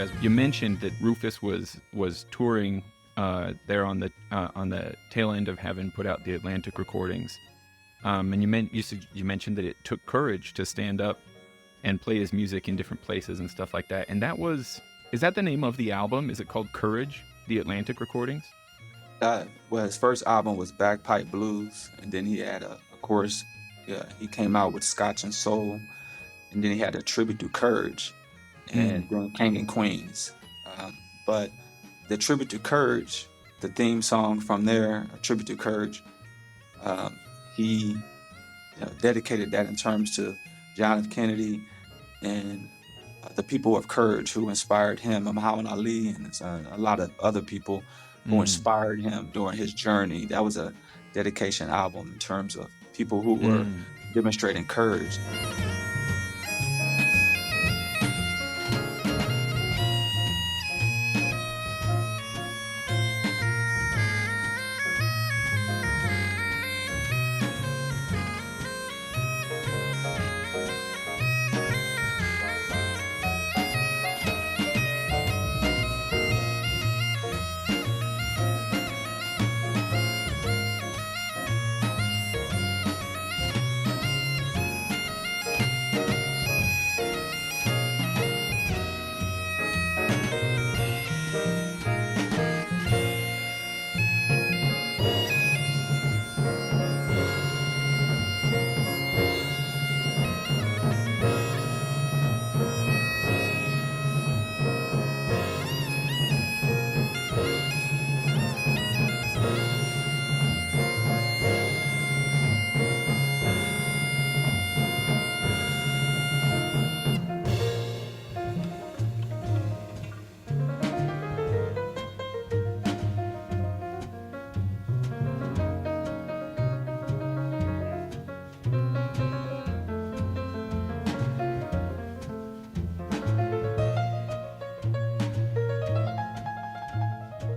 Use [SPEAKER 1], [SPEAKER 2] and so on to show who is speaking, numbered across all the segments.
[SPEAKER 1] Podcast. You mentioned that Rufus was touring there on the tail end of having put out the Atlantic recordings, and you mentioned that it took courage to stand up and play his music in different places and stuff like that. And is that the name of the album? Is it called Courage, the Atlantic recordings?
[SPEAKER 2] Well, his first album was Bagpipe Blues, and then he had he came out with Scotch and Soul, and then he had a tribute to Courage, and then King and Queens. But the tribute to Courage, the theme song from there, a tribute to Courage, he dedicated that in terms to John F. Kennedy and the people of courage who inspired him, Muhammad Ali, and a lot of other people who inspired him during his journey. That was a dedication album in terms of people who were demonstrating courage.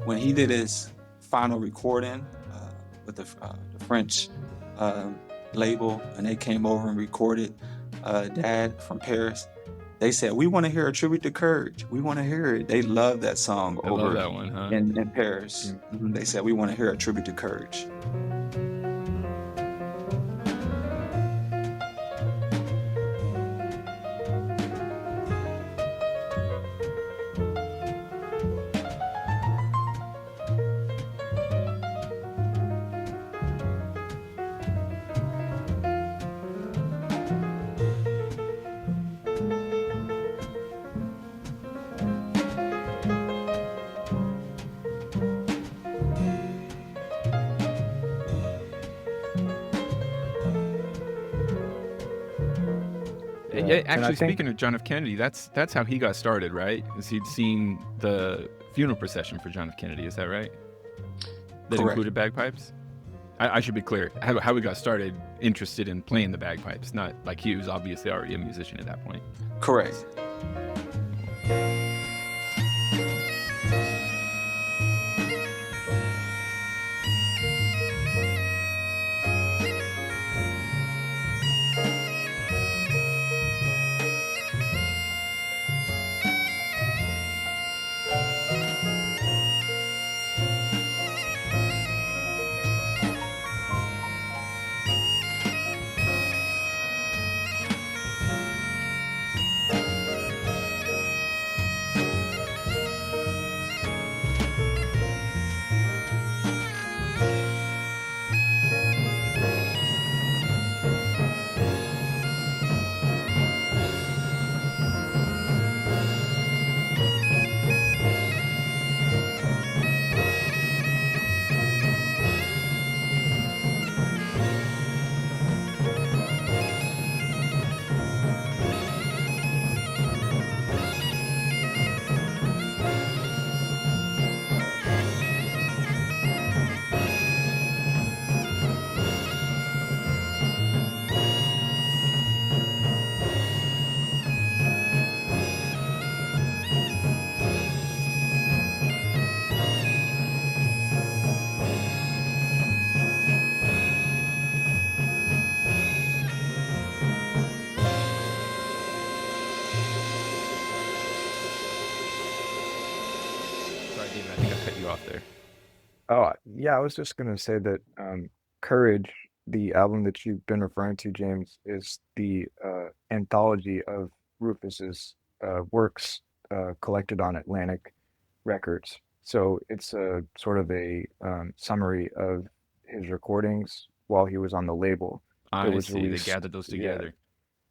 [SPEAKER 2] When he did his final recording with the French label, and they came over and recorded Dad from Paris, they said, "We want to hear a tribute to Courage. We want to hear it." They loved that song
[SPEAKER 1] love that one, huh?
[SPEAKER 2] in Paris. They said, "We want to hear a tribute to Courage."
[SPEAKER 1] Yeah, actually, speaking of John F. Kennedy, that's how he got started, right? Is he'd seen the funeral procession for John F. Kennedy? Is that right? That
[SPEAKER 2] Correct.
[SPEAKER 1] Included bagpipes. I should be clear. How he got started, interested in playing the bagpipes, not like he was obviously already a musician at that point.
[SPEAKER 2] Correct.
[SPEAKER 3] Oh, yeah, I was just gonna say that Courage, the album that you've been referring to, James, is the anthology of Rufus's works collected on Atlantic Records. So it's a sort of a summary of his recordings while he was on the label that
[SPEAKER 1] I
[SPEAKER 3] was
[SPEAKER 1] see. They
[SPEAKER 3] released.
[SPEAKER 1] gathered those
[SPEAKER 3] Yeah,
[SPEAKER 1] together.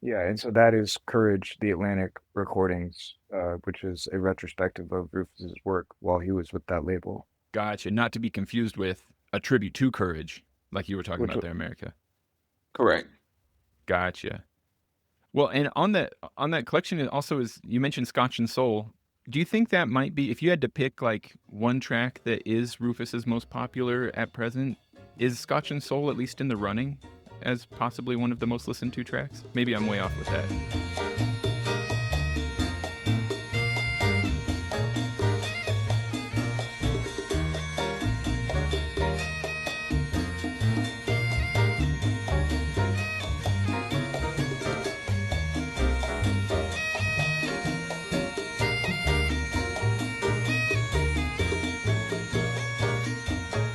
[SPEAKER 3] yeah, and so that is Courage, the Atlantic Recordings, which is a retrospective of Rufus's work while he was with that label.
[SPEAKER 1] Gotcha. Not to be confused with a tribute to Courage, like you were talking
[SPEAKER 3] Which
[SPEAKER 1] about there, America.
[SPEAKER 2] Correct.
[SPEAKER 1] Gotcha. Well, and on that collection, it also is you mentioned Scotch and Soul. Do you think that might be if you had to pick like one track that is Rufus's most popular at present? Is Scotch and Soul at least in the running as possibly one of the most listened to tracks? Maybe I'm way off with that.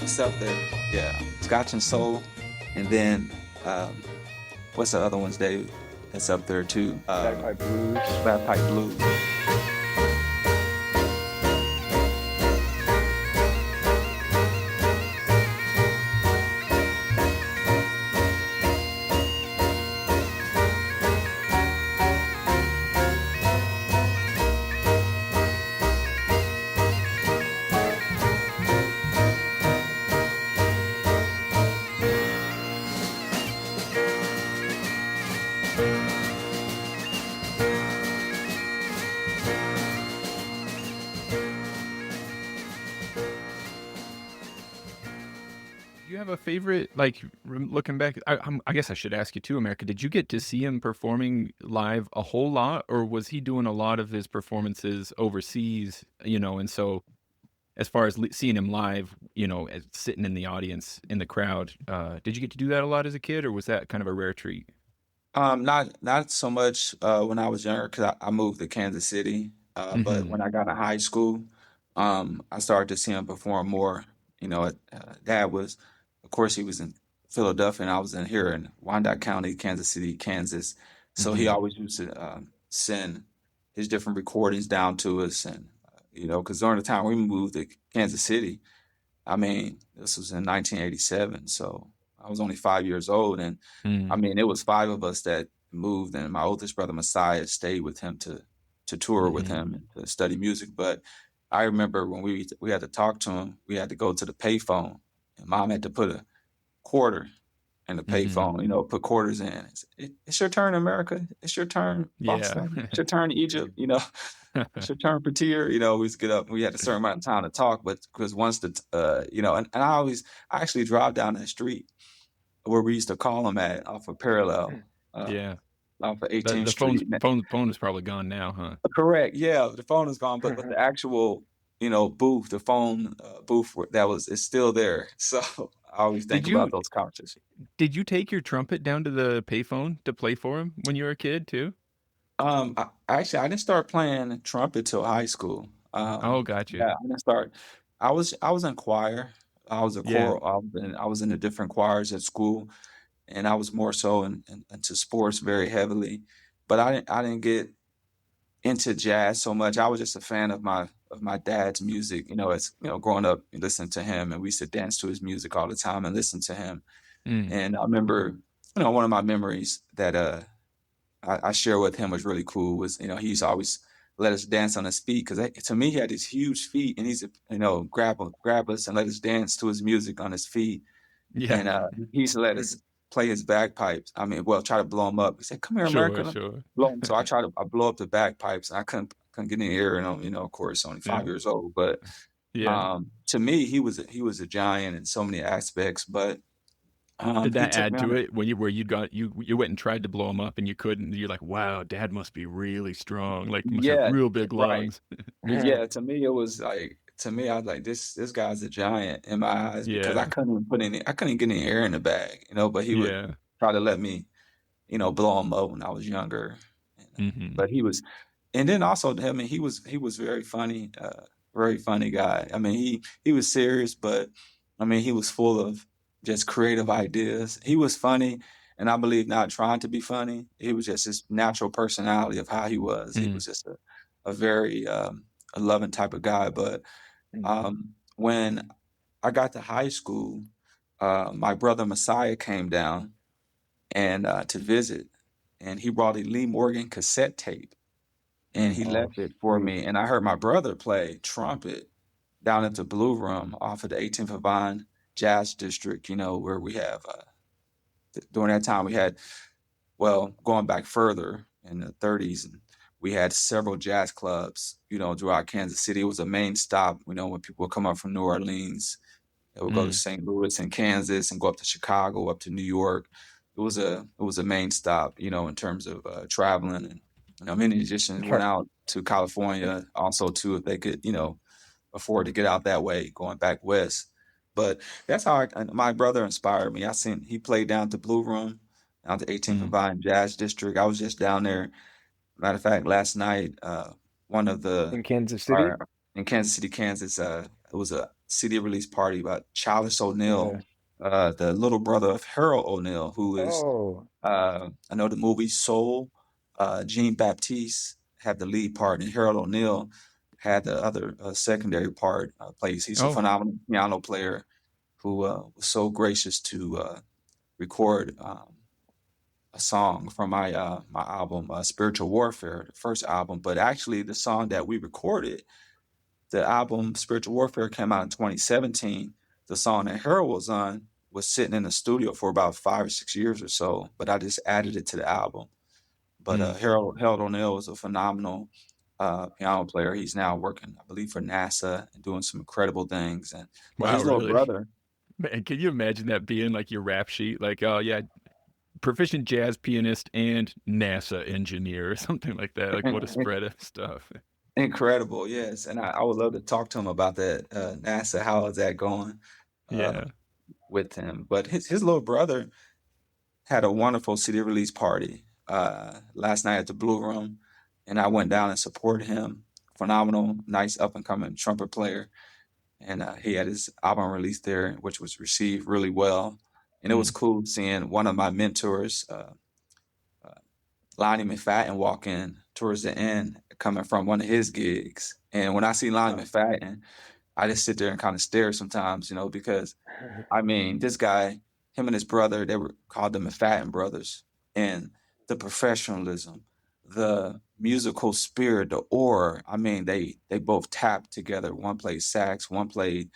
[SPEAKER 2] It's up there. Yeah. Scotch and Soul. And then what's the other ones, Dave? That's up there too.
[SPEAKER 3] Bagpipe Blues.
[SPEAKER 2] Bagpipe Blues.
[SPEAKER 1] Do you have a favorite? Like looking back, I guess I should ask you too, America. Did you get to see him performing live a whole lot, or was he doing a lot of his performances overseas? And so as far as seeing him live, as sitting in the audience in the crowd, did you get to do that a lot as a kid, or was that kind of a rare treat?
[SPEAKER 2] Not so much when I was younger because I moved to Kansas City. But
[SPEAKER 1] Hmm.
[SPEAKER 2] when I got to high school, I started to see him perform more. Dad was, of course, he was in Philadelphia, and I was in here in Wyandotte County, Kansas City, Kansas. So he
[SPEAKER 1] Hmm.
[SPEAKER 2] always used to send his different recordings down to us, and because during the time we moved to Kansas City, I mean, this was in 1987, so I was only 5 years old, and I
[SPEAKER 1] Mm.
[SPEAKER 2] mean, it was five of us that moved, and my oldest brother Messiah stayed with him to tour with
[SPEAKER 1] Hmm.
[SPEAKER 2] him and to study music. But I remember when we had to talk to him, we had to go to the payphone, and Mom had to put a quarter in the
[SPEAKER 1] Hmm.
[SPEAKER 2] payphone, put quarters in. It's your turn, America. It's your turn,
[SPEAKER 1] Yeah.
[SPEAKER 2] Boston. It's your turn, Egypt. It's your turn, Petir. We used to get up. We had a certain amount of time to talk, but because once and I actually drive down that street where we used to call them at off of Parallel, uh,
[SPEAKER 1] Yeah.
[SPEAKER 2] off of
[SPEAKER 1] The
[SPEAKER 2] 18th
[SPEAKER 1] the phone's
[SPEAKER 2] Street.
[SPEAKER 1] phone is probably gone now, huh?
[SPEAKER 2] Correct. Yeah, the phone is gone, but the actual, booth, the phone booth is still there. So I always
[SPEAKER 1] Did
[SPEAKER 2] think about
[SPEAKER 1] you
[SPEAKER 2] those conversations.
[SPEAKER 1] did you take your trumpet down to the payphone to play for him when you were a kid too?
[SPEAKER 2] I didn't start playing trumpet till high school.
[SPEAKER 1] Oh, gotcha.
[SPEAKER 2] Yeah, I didn't start. I was in choir. I was a
[SPEAKER 1] Yeah.
[SPEAKER 2] choral. I was in the different choirs at school, and I was more so into sports very heavily. But I didn't get into jazz so much. I was just a fan of my dad's music. As growing up listening to him, and we used to dance to his music all the time and listen to him.
[SPEAKER 1] Mm.
[SPEAKER 2] And I remember, one of my memories that I share with him was really cool was, he used to always let us dance on his feet because to me, he had these huge feet and he's, grab us and let us dance to his music on his feet.
[SPEAKER 1] Yeah.
[SPEAKER 2] And he used to let us play his bagpipes. I mean, well, try to blow him up. He said, "Come here,
[SPEAKER 1] Sure,
[SPEAKER 2] America,
[SPEAKER 1] sure.
[SPEAKER 2] blow him." So I blow up the bagpipes. And I couldn't get any air in him, of course, only
[SPEAKER 1] Yeah.
[SPEAKER 2] 5 years old. But
[SPEAKER 1] Yeah.
[SPEAKER 2] to me, he was a giant in so many aspects. But
[SPEAKER 1] Did
[SPEAKER 2] he
[SPEAKER 1] that
[SPEAKER 2] took
[SPEAKER 1] add
[SPEAKER 2] me on
[SPEAKER 1] to it when you went and tried to blow him up and you couldn't? You're like, "Wow, dad must be really strong, like, must have
[SPEAKER 2] yeah,
[SPEAKER 1] real big
[SPEAKER 2] right.
[SPEAKER 1] lungs."
[SPEAKER 2] Yeah, to me, it was like to me, I was like, this guy's a giant in my eyes because
[SPEAKER 1] Yeah.
[SPEAKER 2] I couldn't get any air in the bag, but he would
[SPEAKER 1] Yeah.
[SPEAKER 2] try to let me, blow him up when I was younger.
[SPEAKER 1] Mhm.
[SPEAKER 2] But he was, and then also, I mean, he was very funny guy. I mean, he was serious, but I mean, he was full of just creative ideas. He was funny, and I believe not trying to be funny. He was just his natural personality of how he was. He
[SPEAKER 1] Mm,
[SPEAKER 2] was just a very a loving type of guy. But
[SPEAKER 3] Mm.
[SPEAKER 2] when I got to high school, my brother Messiah came down and to visit, and he brought a Lee Morgan cassette tape, and he
[SPEAKER 3] Oh,
[SPEAKER 2] left it for
[SPEAKER 3] sweet.
[SPEAKER 2] me. And I heard my brother play trumpet down at the Blue Room off of the 18th and Vine Jazz District, where we have during that time we had, well, going back further in the 30s, and we had several jazz clubs, throughout Kansas City. It was a main stop, when people would come up from New Orleans. They would go to
[SPEAKER 1] mm.
[SPEAKER 2] St. Louis and Kansas and go up to Chicago, up to New York. It was a main stop, in terms of traveling. And many musicians went
[SPEAKER 3] Sure.
[SPEAKER 2] out to California also too if they could, afford to get out that way, going back west. But that's how my brother inspired me. I seen he played down at the Blue Room, down at the 18th and
[SPEAKER 1] Mm.
[SPEAKER 2] Vine Jazz District. I was just down there. Matter of fact, last night, one of
[SPEAKER 3] In Kansas City?
[SPEAKER 2] our in Kansas City, Kansas, it was a CD release party about Childish
[SPEAKER 3] Yeah.
[SPEAKER 2] O'Neal, the little brother of Harold O'Neal, who is,
[SPEAKER 3] Oh,
[SPEAKER 2] I know the movie Soul. Jean Baptiste had the lead part, and Harold O'Neal had the other secondary part. Plays. He's a
[SPEAKER 1] Oh,
[SPEAKER 2] phenomenal piano player who was so gracious to record a song from my album, Spiritual Warfare, the first album. But actually, the song that we recorded, the album Spiritual Warfare, came out in 2017. The song that Harold was on was sitting in the studio for about 5 or 6 years or so, but I just added it to the album. But
[SPEAKER 1] mm.
[SPEAKER 2] Harold O'Neal is a phenomenal piano player. He's now working, I believe, for NASA and doing some incredible things. And but
[SPEAKER 1] Wow,
[SPEAKER 2] his little
[SPEAKER 1] really?
[SPEAKER 2] brother,
[SPEAKER 1] Man, can you imagine that being like your rap sheet? Like, oh yeah, proficient jazz pianist and NASA engineer or something like that. Like, what a spread of stuff.
[SPEAKER 2] incredible, yes. And I would love to talk to him about that. NASA, how is that going uh,
[SPEAKER 1] Yeah.
[SPEAKER 2] with him? But his little brother had a wonderful CD release party last night at the Blue Room, and I went down and supported him. Phenomenal, nice up and coming trumpet player, and he had his album released there, which was received really well. And it was
[SPEAKER 1] Mm.
[SPEAKER 2] cool seeing one of my mentors, uh, Lonnie McFadden, walk in towards the end, coming from one of his gigs. And when I see Lonnie
[SPEAKER 3] oh.
[SPEAKER 2] McFadden, I just sit there and kind of stare sometimes, because I mean, this guy, him and his brother, they were called the McFadden brothers. And the professionalism, the musical spirit, the aura, I mean, they both tapped together. One played sax, one played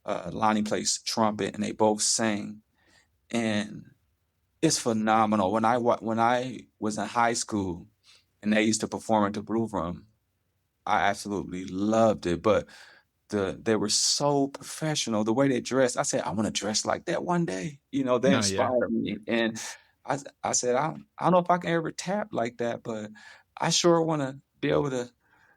[SPEAKER 2] Lonnie plays trumpet, and they both sang. And it's phenomenal. When I was in high school and they used to perform at the Blue Room, I absolutely loved it. But they were so professional. The way they dressed, I said, I want to dress like that one day. They
[SPEAKER 1] No, yeah.
[SPEAKER 2] inspired me. And I said, I don't know if I can ever tap like that, but I sure want to be able to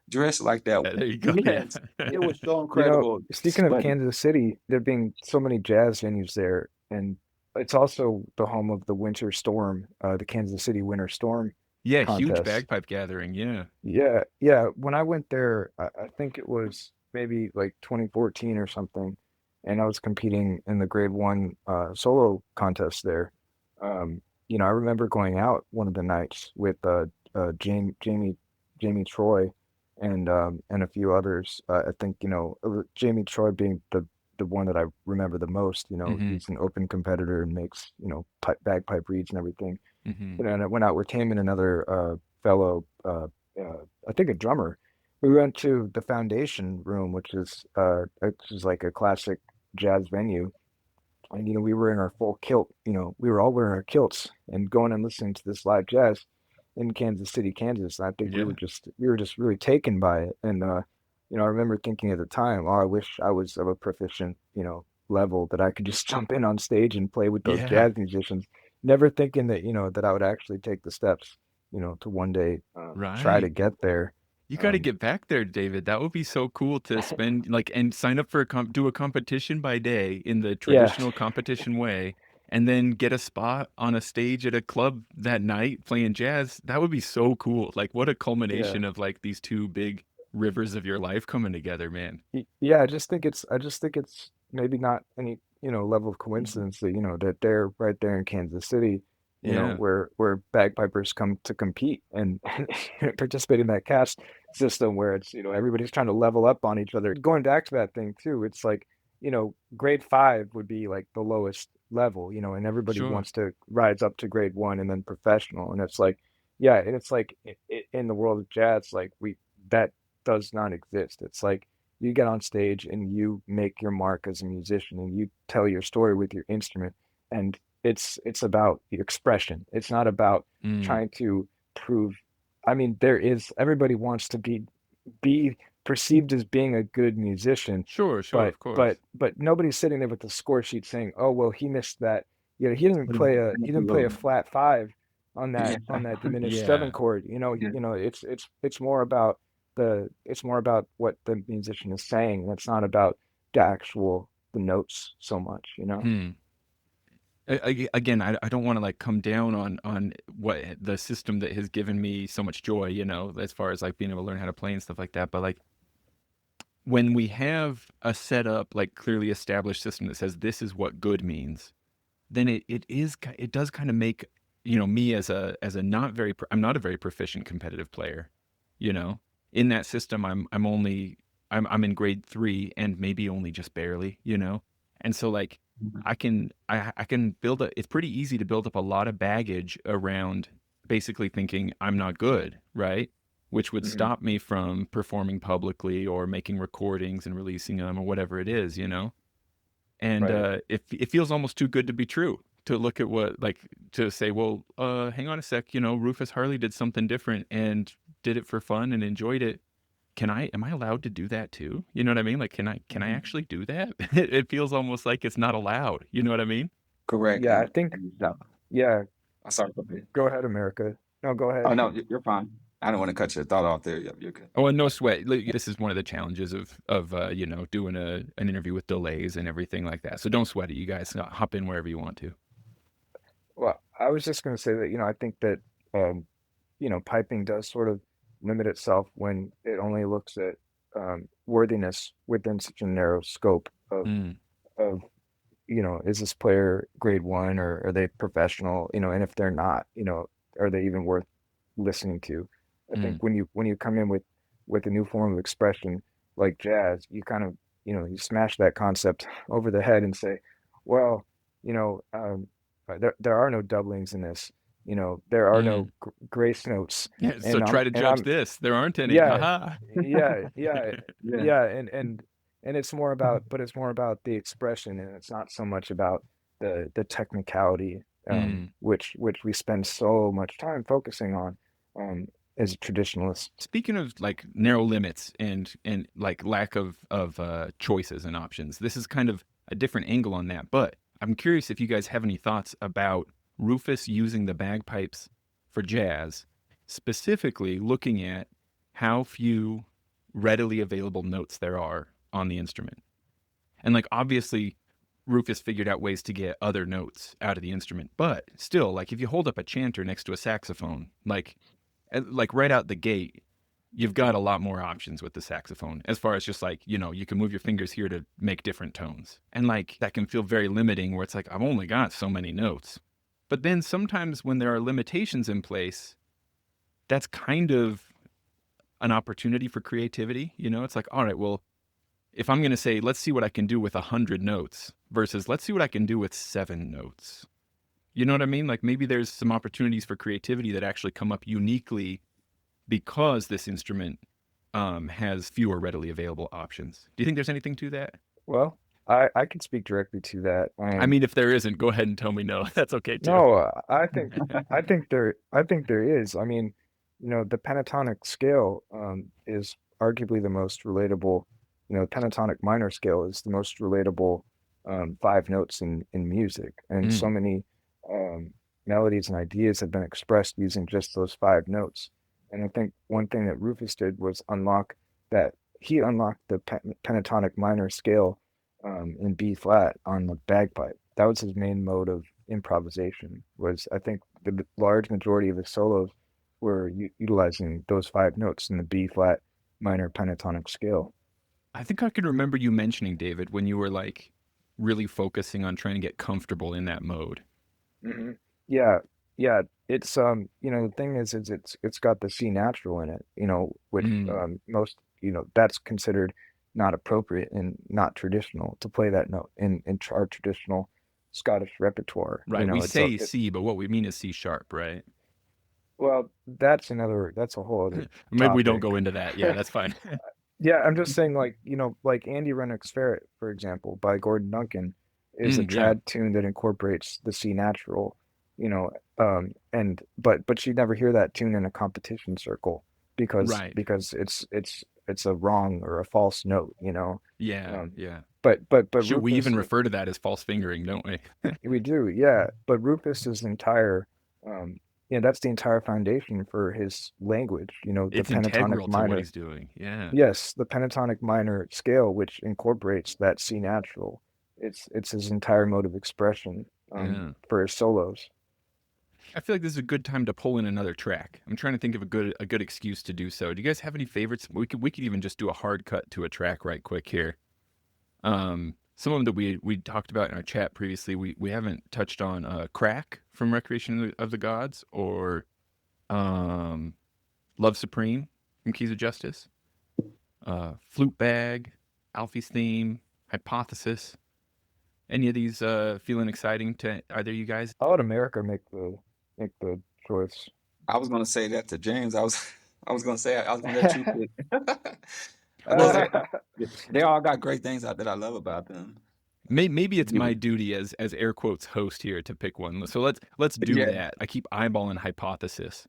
[SPEAKER 2] dress like that.
[SPEAKER 1] Yeah, there you go. Yeah.
[SPEAKER 2] Yes, it was so
[SPEAKER 3] You know,
[SPEAKER 2] incredible.
[SPEAKER 3] speaking of
[SPEAKER 2] But
[SPEAKER 3] Kansas City, there being so many jazz venues there, and it's also the home of the Winter Storm, the Kansas City Winter Storm
[SPEAKER 1] Yeah, huge
[SPEAKER 3] contest.
[SPEAKER 1] bagpipe gathering. Yeah.
[SPEAKER 3] Yeah, yeah. When I went there, I think it was maybe like 2014 or something, and I was competing in the grade one solo contest there. I remember going out one of the nights with Jamie Troy and a few others. I think, Jamie Troy being the one that I remember the most.
[SPEAKER 1] Mm-hmm.
[SPEAKER 3] He's an open competitor and makes, bagpipe reads and everything.
[SPEAKER 1] Mm-hmm.
[SPEAKER 3] And I went out with him and another fellow, I think a drummer. We went to the Foundation Room, which is like a classic jazz venue. And we were in our full kilt. We were all wearing our kilts and going and listening to this live jazz in Kansas City, Kansas. And I think
[SPEAKER 1] Yeah.
[SPEAKER 3] we were just really taken by it. And I remember thinking at the time, oh, I wish I was of a proficient, level that I could just jump in on stage and play with those
[SPEAKER 1] Yeah.
[SPEAKER 3] jazz musicians. Never thinking that, that I would actually take the steps, to one day try to
[SPEAKER 1] Right.
[SPEAKER 3] get there.
[SPEAKER 1] You got to
[SPEAKER 3] Um,
[SPEAKER 1] get back there, David. That would be so cool to spend like and sign up for do a competition by day in the
[SPEAKER 3] yeah,
[SPEAKER 1] traditional competition way, and then get a spot on a stage at a club that night playing jazz. That would be so cool. Like, what a
[SPEAKER 3] yeah.
[SPEAKER 1] culmination of like these two big rivers of your life coming together, man.
[SPEAKER 3] Yeah, I just think it's maybe not any, level of coincidence that, that they're right there in Kansas City,
[SPEAKER 1] Yeah,
[SPEAKER 3] where bagpipers come to compete and participate in that caste system where it's, everybody's trying to level up on each other. Going back to that thing too, it's like, grade 5 would be like the lowest level, and everybody
[SPEAKER 1] sure.
[SPEAKER 3] wants to rise up to grade 1 and then professional. And it's like, yeah, and it's like in the world of jazz, like that does not exist. It's like you get on stage and you make your mark as a musician and you tell your story with your instrument, and it's about the expression. It's not about
[SPEAKER 1] Mm.
[SPEAKER 3] trying to prove. I mean, everybody wants to be perceived as being a good musician,
[SPEAKER 1] Sure, sure,
[SPEAKER 3] but
[SPEAKER 1] of course.
[SPEAKER 3] nobody's sitting there with the score sheet saying, "Oh, well, he missed that. He didn't play a
[SPEAKER 2] Absolutely.
[SPEAKER 3] flat 5
[SPEAKER 2] Yeah.
[SPEAKER 3] on that diminished
[SPEAKER 1] Yeah.
[SPEAKER 3] 7 chord."
[SPEAKER 2] Yeah.
[SPEAKER 3] It's more about it's more about what the musician is saying, and it's not about the notes so much,
[SPEAKER 1] Hmm. Again, I don't want to like come down on what the system that has given me so much joy, as far as like being able to learn how to play and stuff like that. But like when we have a set up, like clearly established system that says this is what good means, then it does kind of make, me as a not very I'm not a very proficient competitive player, you know. In that system, I'm in grade 3 and maybe only just barely, and so like I can build a it's pretty easy to build up a lot of baggage around basically thinking I'm not good, right? Which would
[SPEAKER 2] Mhm.
[SPEAKER 1] stop me from performing publicly or making recordings and releasing them or whatever it is, and
[SPEAKER 3] Right.
[SPEAKER 1] it feels almost too good to be true to look at what like to say, well, hang on a sec, Rufus Harley did something different and did it for fun and enjoyed it. Am I allowed to do that too? You know what I mean? Like, can I
[SPEAKER 2] Mhm.
[SPEAKER 1] actually do that? It feels almost like it's not allowed. You know what I mean?
[SPEAKER 2] Correct.
[SPEAKER 3] Yeah, I think. Yeah,
[SPEAKER 2] I'm sorry. Go ahead.
[SPEAKER 3] go ahead, America. No, go
[SPEAKER 2] Oh
[SPEAKER 3] ahead.
[SPEAKER 2] no, you're fine. I don't want to cut your thought off there. You're good.
[SPEAKER 1] Oh, and no sweat. This is one of the challenges of doing an interview with delays and everything like that. So don't sweat it, you guys. Hop in wherever you want to.
[SPEAKER 3] Well, I was just going to say that, I think that, um, piping does sort of limit itself when it only looks at worthiness within such a narrow scope
[SPEAKER 1] Mm,
[SPEAKER 3] of, is this player grade 1 or are they professional, and if they're not, are they even worth listening to? I think
[SPEAKER 1] mm,
[SPEAKER 3] when you come in with a new form of expression like jazz, you kind of, you smash that concept over the head and say, well, you know, um, there are no doublings in this. There are no
[SPEAKER 1] mm.
[SPEAKER 3] grace notes,
[SPEAKER 1] Yeah, so
[SPEAKER 3] and
[SPEAKER 1] try to judge
[SPEAKER 3] I'm
[SPEAKER 1] this. There aren't any.
[SPEAKER 3] yeah,
[SPEAKER 1] Haha.
[SPEAKER 3] yeah,
[SPEAKER 2] Yeah.
[SPEAKER 3] yeah, and it's more about the expression, and it's not so much about the technicality,
[SPEAKER 1] Mm.
[SPEAKER 3] which we spend so much time focusing on, um, as a traditionalist.
[SPEAKER 1] Speaking of like narrow limits and like lack of choices and options, this is kind of a different angle on that. But I'm curious if you guys have any thoughts about Rufus using the bagpipes for jazz, specifically looking at how few readily available notes there are on the instrument. And like obviously Rufus figured out ways to get other notes out of the instrument, but still, like if you hold up a chanter next to a saxophone, like right out the gate, you've got a lot more options with the saxophone as far as just like, you can move your fingers here to make different tones. And like that can feel very limiting where it's like, I've only got so many notes. But then sometimes when there are limitations in place, that's kind of an opportunity for creativity. It's like, all right, well, if I'm going to say, let's see what I can do with 100 notes versus let's see what I can do with 7 notes. You know what I mean? Like maybe there's some opportunities for creativity that actually come up uniquely because this instrument has fewer readily available options. Do you think there's anything to that?
[SPEAKER 3] Well, I can speak directly to that.
[SPEAKER 1] I mean, if there isn't, go ahead and tell me no. That's okay too.
[SPEAKER 3] No, I think there is. I mean, the pentatonic scale is arguably the most relatable. Pentatonic minor scale is the most relatable 5 notes in music, and so
[SPEAKER 1] Mm,
[SPEAKER 3] many um, melodies and ideas have been expressed using just those 5 notes. And I think one thing that Rufus did was that he unlocked the pentatonic minor scale in B flat on the bagpipe. That was his main mode of improvisation. Was I think the large majority of his solos were utilizing those 5 notes in the B flat minor pentatonic scale.
[SPEAKER 1] I think I can remember you mentioning, David, when you were like really focusing on trying to get comfortable in that mode.
[SPEAKER 3] Hmm. Yeah, yeah. It's the thing is it's got the C natural in it, which
[SPEAKER 1] Mm,
[SPEAKER 3] most, that's considered not appropriate and not traditional to play that note in our traditional Scottish repertoire.
[SPEAKER 1] right. We
[SPEAKER 3] It's a
[SPEAKER 1] say C, but what we mean is C sharp, right?
[SPEAKER 3] well, that's a whole other
[SPEAKER 1] Maybe we don't
[SPEAKER 3] topic.
[SPEAKER 1] go into that. Yeah, that's fine.
[SPEAKER 3] Yeah, I'm just saying, like, like Andy Rennock's Ferret, for example, by Gordon Duncan, is a
[SPEAKER 1] Yeah.
[SPEAKER 3] trad tune that incorporates the C natural, you know, and but you never hear that tune in a competition circle because
[SPEAKER 1] Right.
[SPEAKER 3] it's a wrong or a false note.
[SPEAKER 1] Yeah.
[SPEAKER 3] Um,
[SPEAKER 1] Yeah.
[SPEAKER 3] but
[SPEAKER 1] Shoot, we
[SPEAKER 3] Rufus,
[SPEAKER 1] even refer to that as false fingering, don't we?
[SPEAKER 3] we do, yeah. But Rufus's entire, um, that's the entire foundation for his language. The
[SPEAKER 1] It's
[SPEAKER 3] pentatonic
[SPEAKER 1] integral to what
[SPEAKER 3] minor.
[SPEAKER 1] he's doing. Yeah.
[SPEAKER 3] Yes, the pentatonic minor scale, which incorporates that C natural. It's his entire mode of expression
[SPEAKER 1] Yeah.
[SPEAKER 3] for his solos.
[SPEAKER 1] I feel like this is a good time to pull in another track. I'm trying to think of a good excuse to do so. Do you guys have any favorites? We could even just do a hard cut to a track right quick here. Some of them that we talked about in our chat previously. We haven't touched on Crack from Recreation of the Gods or um Love Supreme from Keys of Justice. Flute Bag, Alfie's Theme, Hypothesis. Any of these feeling exciting to either you guys?
[SPEAKER 3] I'll let America make the choice.
[SPEAKER 2] I was gonna say that to James. I was gonna say I was gonna let you pick. Because
[SPEAKER 1] Well,
[SPEAKER 2] they all got great things out that I love about them.
[SPEAKER 1] maybe it's my
[SPEAKER 2] You-
[SPEAKER 1] duty as air quotes host here to pick one. So let's do
[SPEAKER 2] Yeah,
[SPEAKER 1] that. I keep eyeballing Hypothesis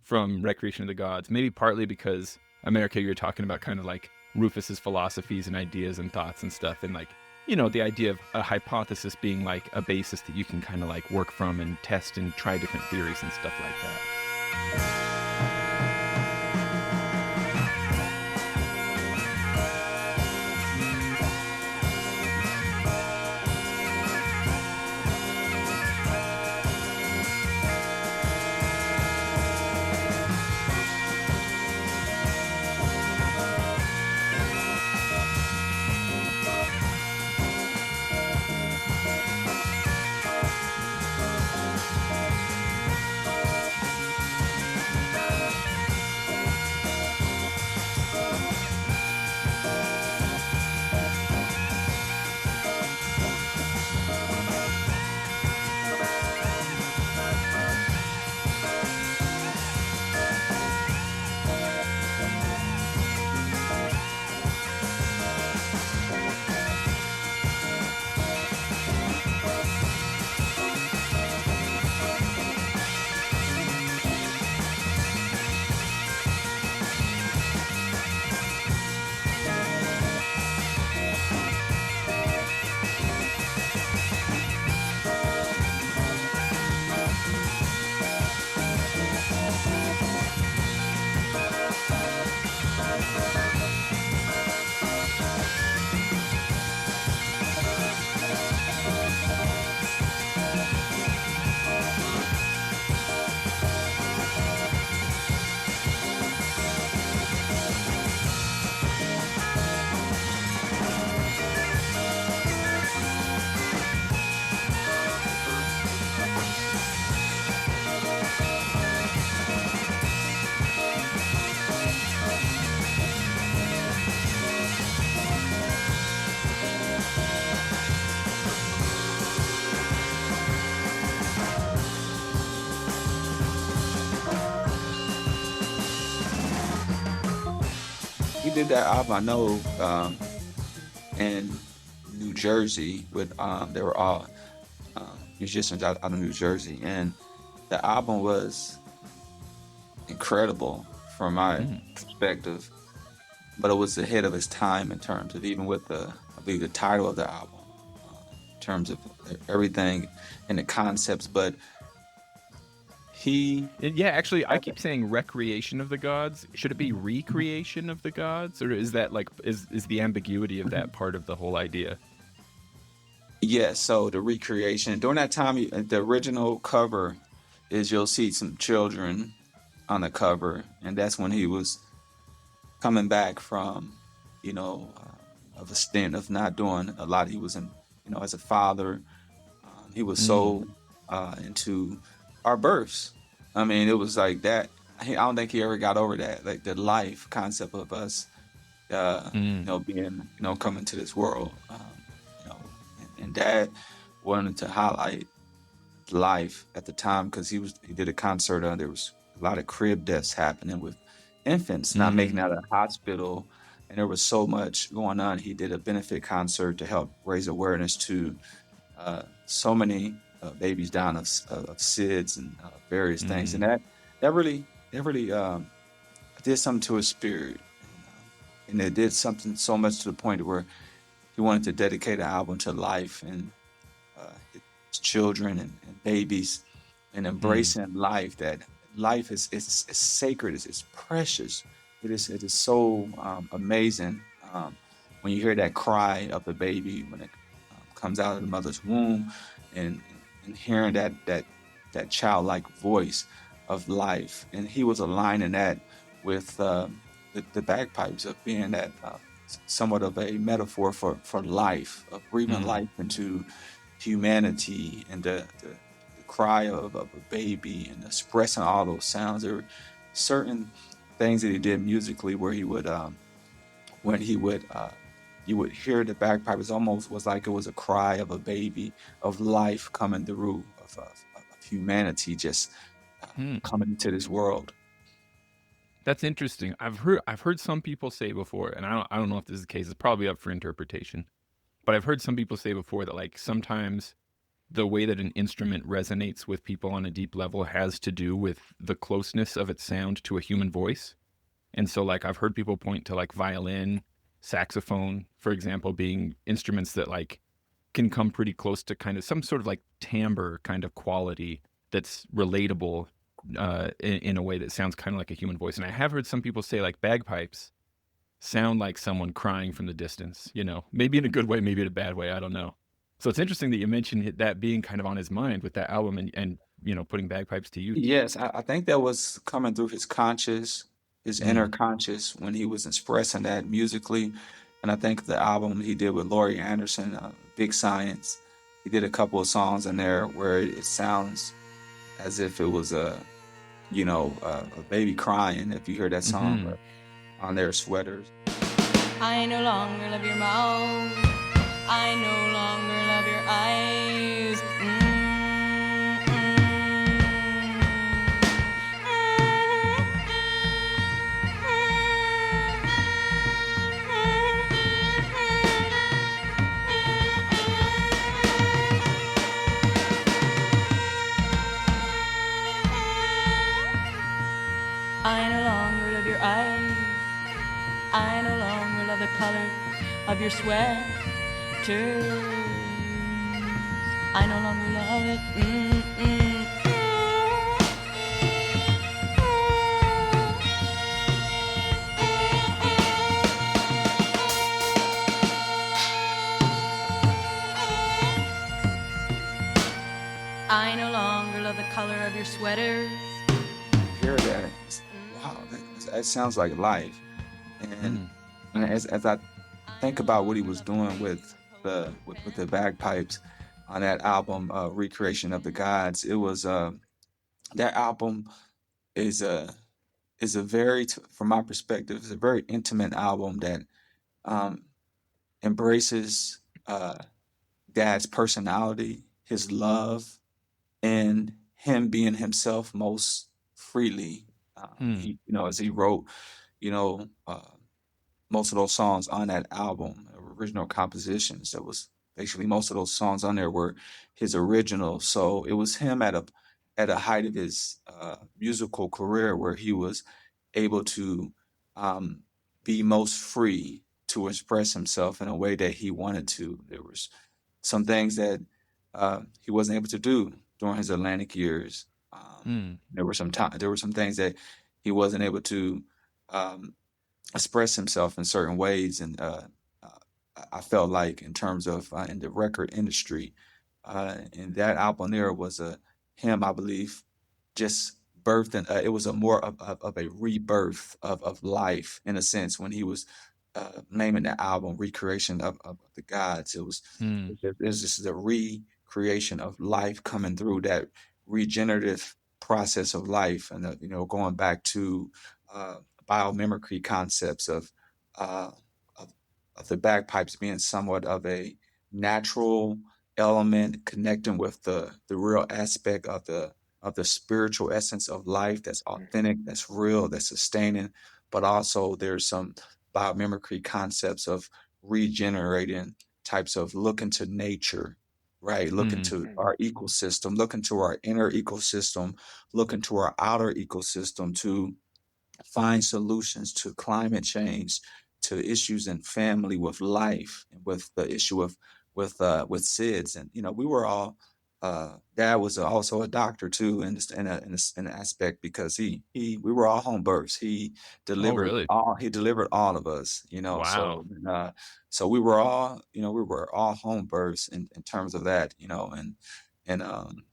[SPEAKER 1] from Recreation of the Gods. Maybe partly because America, you're talking about kind of like Rufus's philosophies and ideas and thoughts and stuff, and like the idea of a hypothesis being like a basis that you can kind of like work from and test and try different theories and stuff like that.
[SPEAKER 2] he did that album. I know in New Jersey with they were all musicians out of New Jersey, and the album was incredible from my
[SPEAKER 1] Mm.
[SPEAKER 2] perspective. But it was ahead of its time in terms of even with I believe the title of the album, in terms of everything and the concepts. But he,
[SPEAKER 1] Yeah, actually, I keep saying Recreation of the Gods. Should it be Recreation of the Gods, or is that like is the ambiguity of that part of the whole idea?
[SPEAKER 2] yeah. So the recreation during that time, the original cover is you'll see some children on the cover, and that's when he was coming back from, of a stint of not doing a lot. He was in as a father. He was so into our births. I mean, it was like that. I don't think he ever got over that, like the life concept of us, being, coming to this world. You know, and Dad wanted to highlight life at the time because he did a concert. There was a lot of crib deaths happening with infants not making it out of the hospital, and there was so much going on. He did a benefit concert to help raise awareness to so many babies down of SIDS and various things, and that really did something to his spirit, and it did something so much to the point where he wanted to dedicate an album to life and his children and babies, and embracing life. That life is sacred, it's precious. It is so amazing when you hear that cry of a baby when it comes out of the mother's womb, and hearing that childlike voice of life. And he was aligning that with the bagpipes of being that somewhat of a metaphor for life, of breathing life into humanity, and the cry of a baby and expressing all those sounds. There were certain things that he did musically where he would when he would you would hear the bagpipes almost was like it was a cry of a baby, of life coming through, of humanity just coming into this world.
[SPEAKER 1] That's interesting. I've heard some people say before, and I don't know if this is the case. It's probably up for interpretation. But I've heard some people say before that like sometimes the way that an instrument resonates with people on a deep level has to do with the closeness of its sound to a human voice. And so like I've heard people point to like violin, saxophone, for example, being instruments that like can come pretty close to kind of some sort of like timbre kind of quality that's relatable in a way that sounds kind of like a human voice. And I have heard some people say like bagpipes sound like someone crying from the distance, maybe in a good way, maybe in a bad way. I don't know. So it's interesting that you mentioned that being kind of on his mind with that album and putting bagpipes to use.
[SPEAKER 2] Yes, I think that was coming through his conscious, his inner conscious when he was expressing that musically. And I think the album he did with Laurie Anderson, Big Science, he did a couple of songs in there where it sounds as if it was a baby crying. If you hear that song on their Sweaters.
[SPEAKER 4] I no longer love your mouth. I no longer love your eyes. I no longer love your eyes. I no longer love the color of your sweaters. I no longer love it. I no longer love the color of your sweaters.
[SPEAKER 2] Hear that? Wow, that sounds like life. And as I think about what he was doing with the bagpipes on that album, Recreation of the Gods, it was that album is a very, from my perspective, it's a very intimate album that um, embraces Dad's personality, his love, and him being himself most freely. He, as he wrote, you know, uh, most of those songs on that album, original compositions. That was basically most of those songs on there were his original. So it was him at a height of his musical career where he was able to um, be most free to express himself in a way that he wanted to. There was some things that he wasn't able to do during his Atlantic years. There were some things that he wasn't able to um, express himself in certain ways, and I felt like in terms of in the record industry, and that album there was a him, I believe, just birthed, and it was a more of a rebirth of life in a sense when he was naming the album "Recreation of the Gods."
[SPEAKER 1] Mm.
[SPEAKER 2] It's just the recreation of life coming through that regenerative process of life, and going back to uh, biomimicry concepts uh, of of the bagpipes being somewhat of a natural element connecting with the real aspect of the spiritual essence of life that's authentic, that's real, that's sustaining, but also there's some biomimicry concepts of regenerating types of look into nature, right? Look
[SPEAKER 1] Mm.
[SPEAKER 2] into our ecosystem, look into our inner ecosystem, look into our outer ecosystem to find solutions to climate change, to issues in family with life, with the issue of with SIDS, and we were all. Dad was also a doctor too, in an aspect because we were all home births.
[SPEAKER 1] Oh, really?
[SPEAKER 2] He delivered all of us,
[SPEAKER 1] Wow.
[SPEAKER 2] so we were all home births in terms of that, and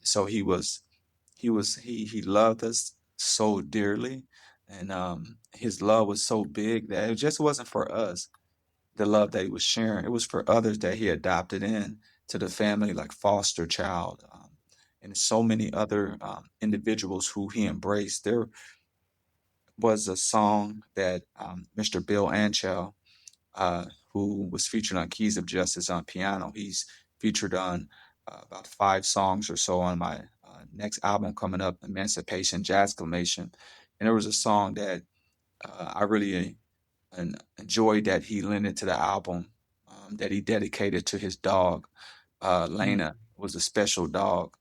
[SPEAKER 2] so he loved us so dearly, and his love was so big that it just wasn't for us, the love that he was sharing. It was for others that he adopted in to the family, like foster child, and so many other individuals who he embraced. There was a song that Mr. Bill Anchell, uh, who was featured on Keys of Justice on piano. He's featured on about 5 songs or so on my next album coming up, Emancipation Jazzclamation. And there was a song that I really enjoyed that he lent to the album, that he dedicated to his dog.
[SPEAKER 1] Mm.
[SPEAKER 2] Lena was a special dog.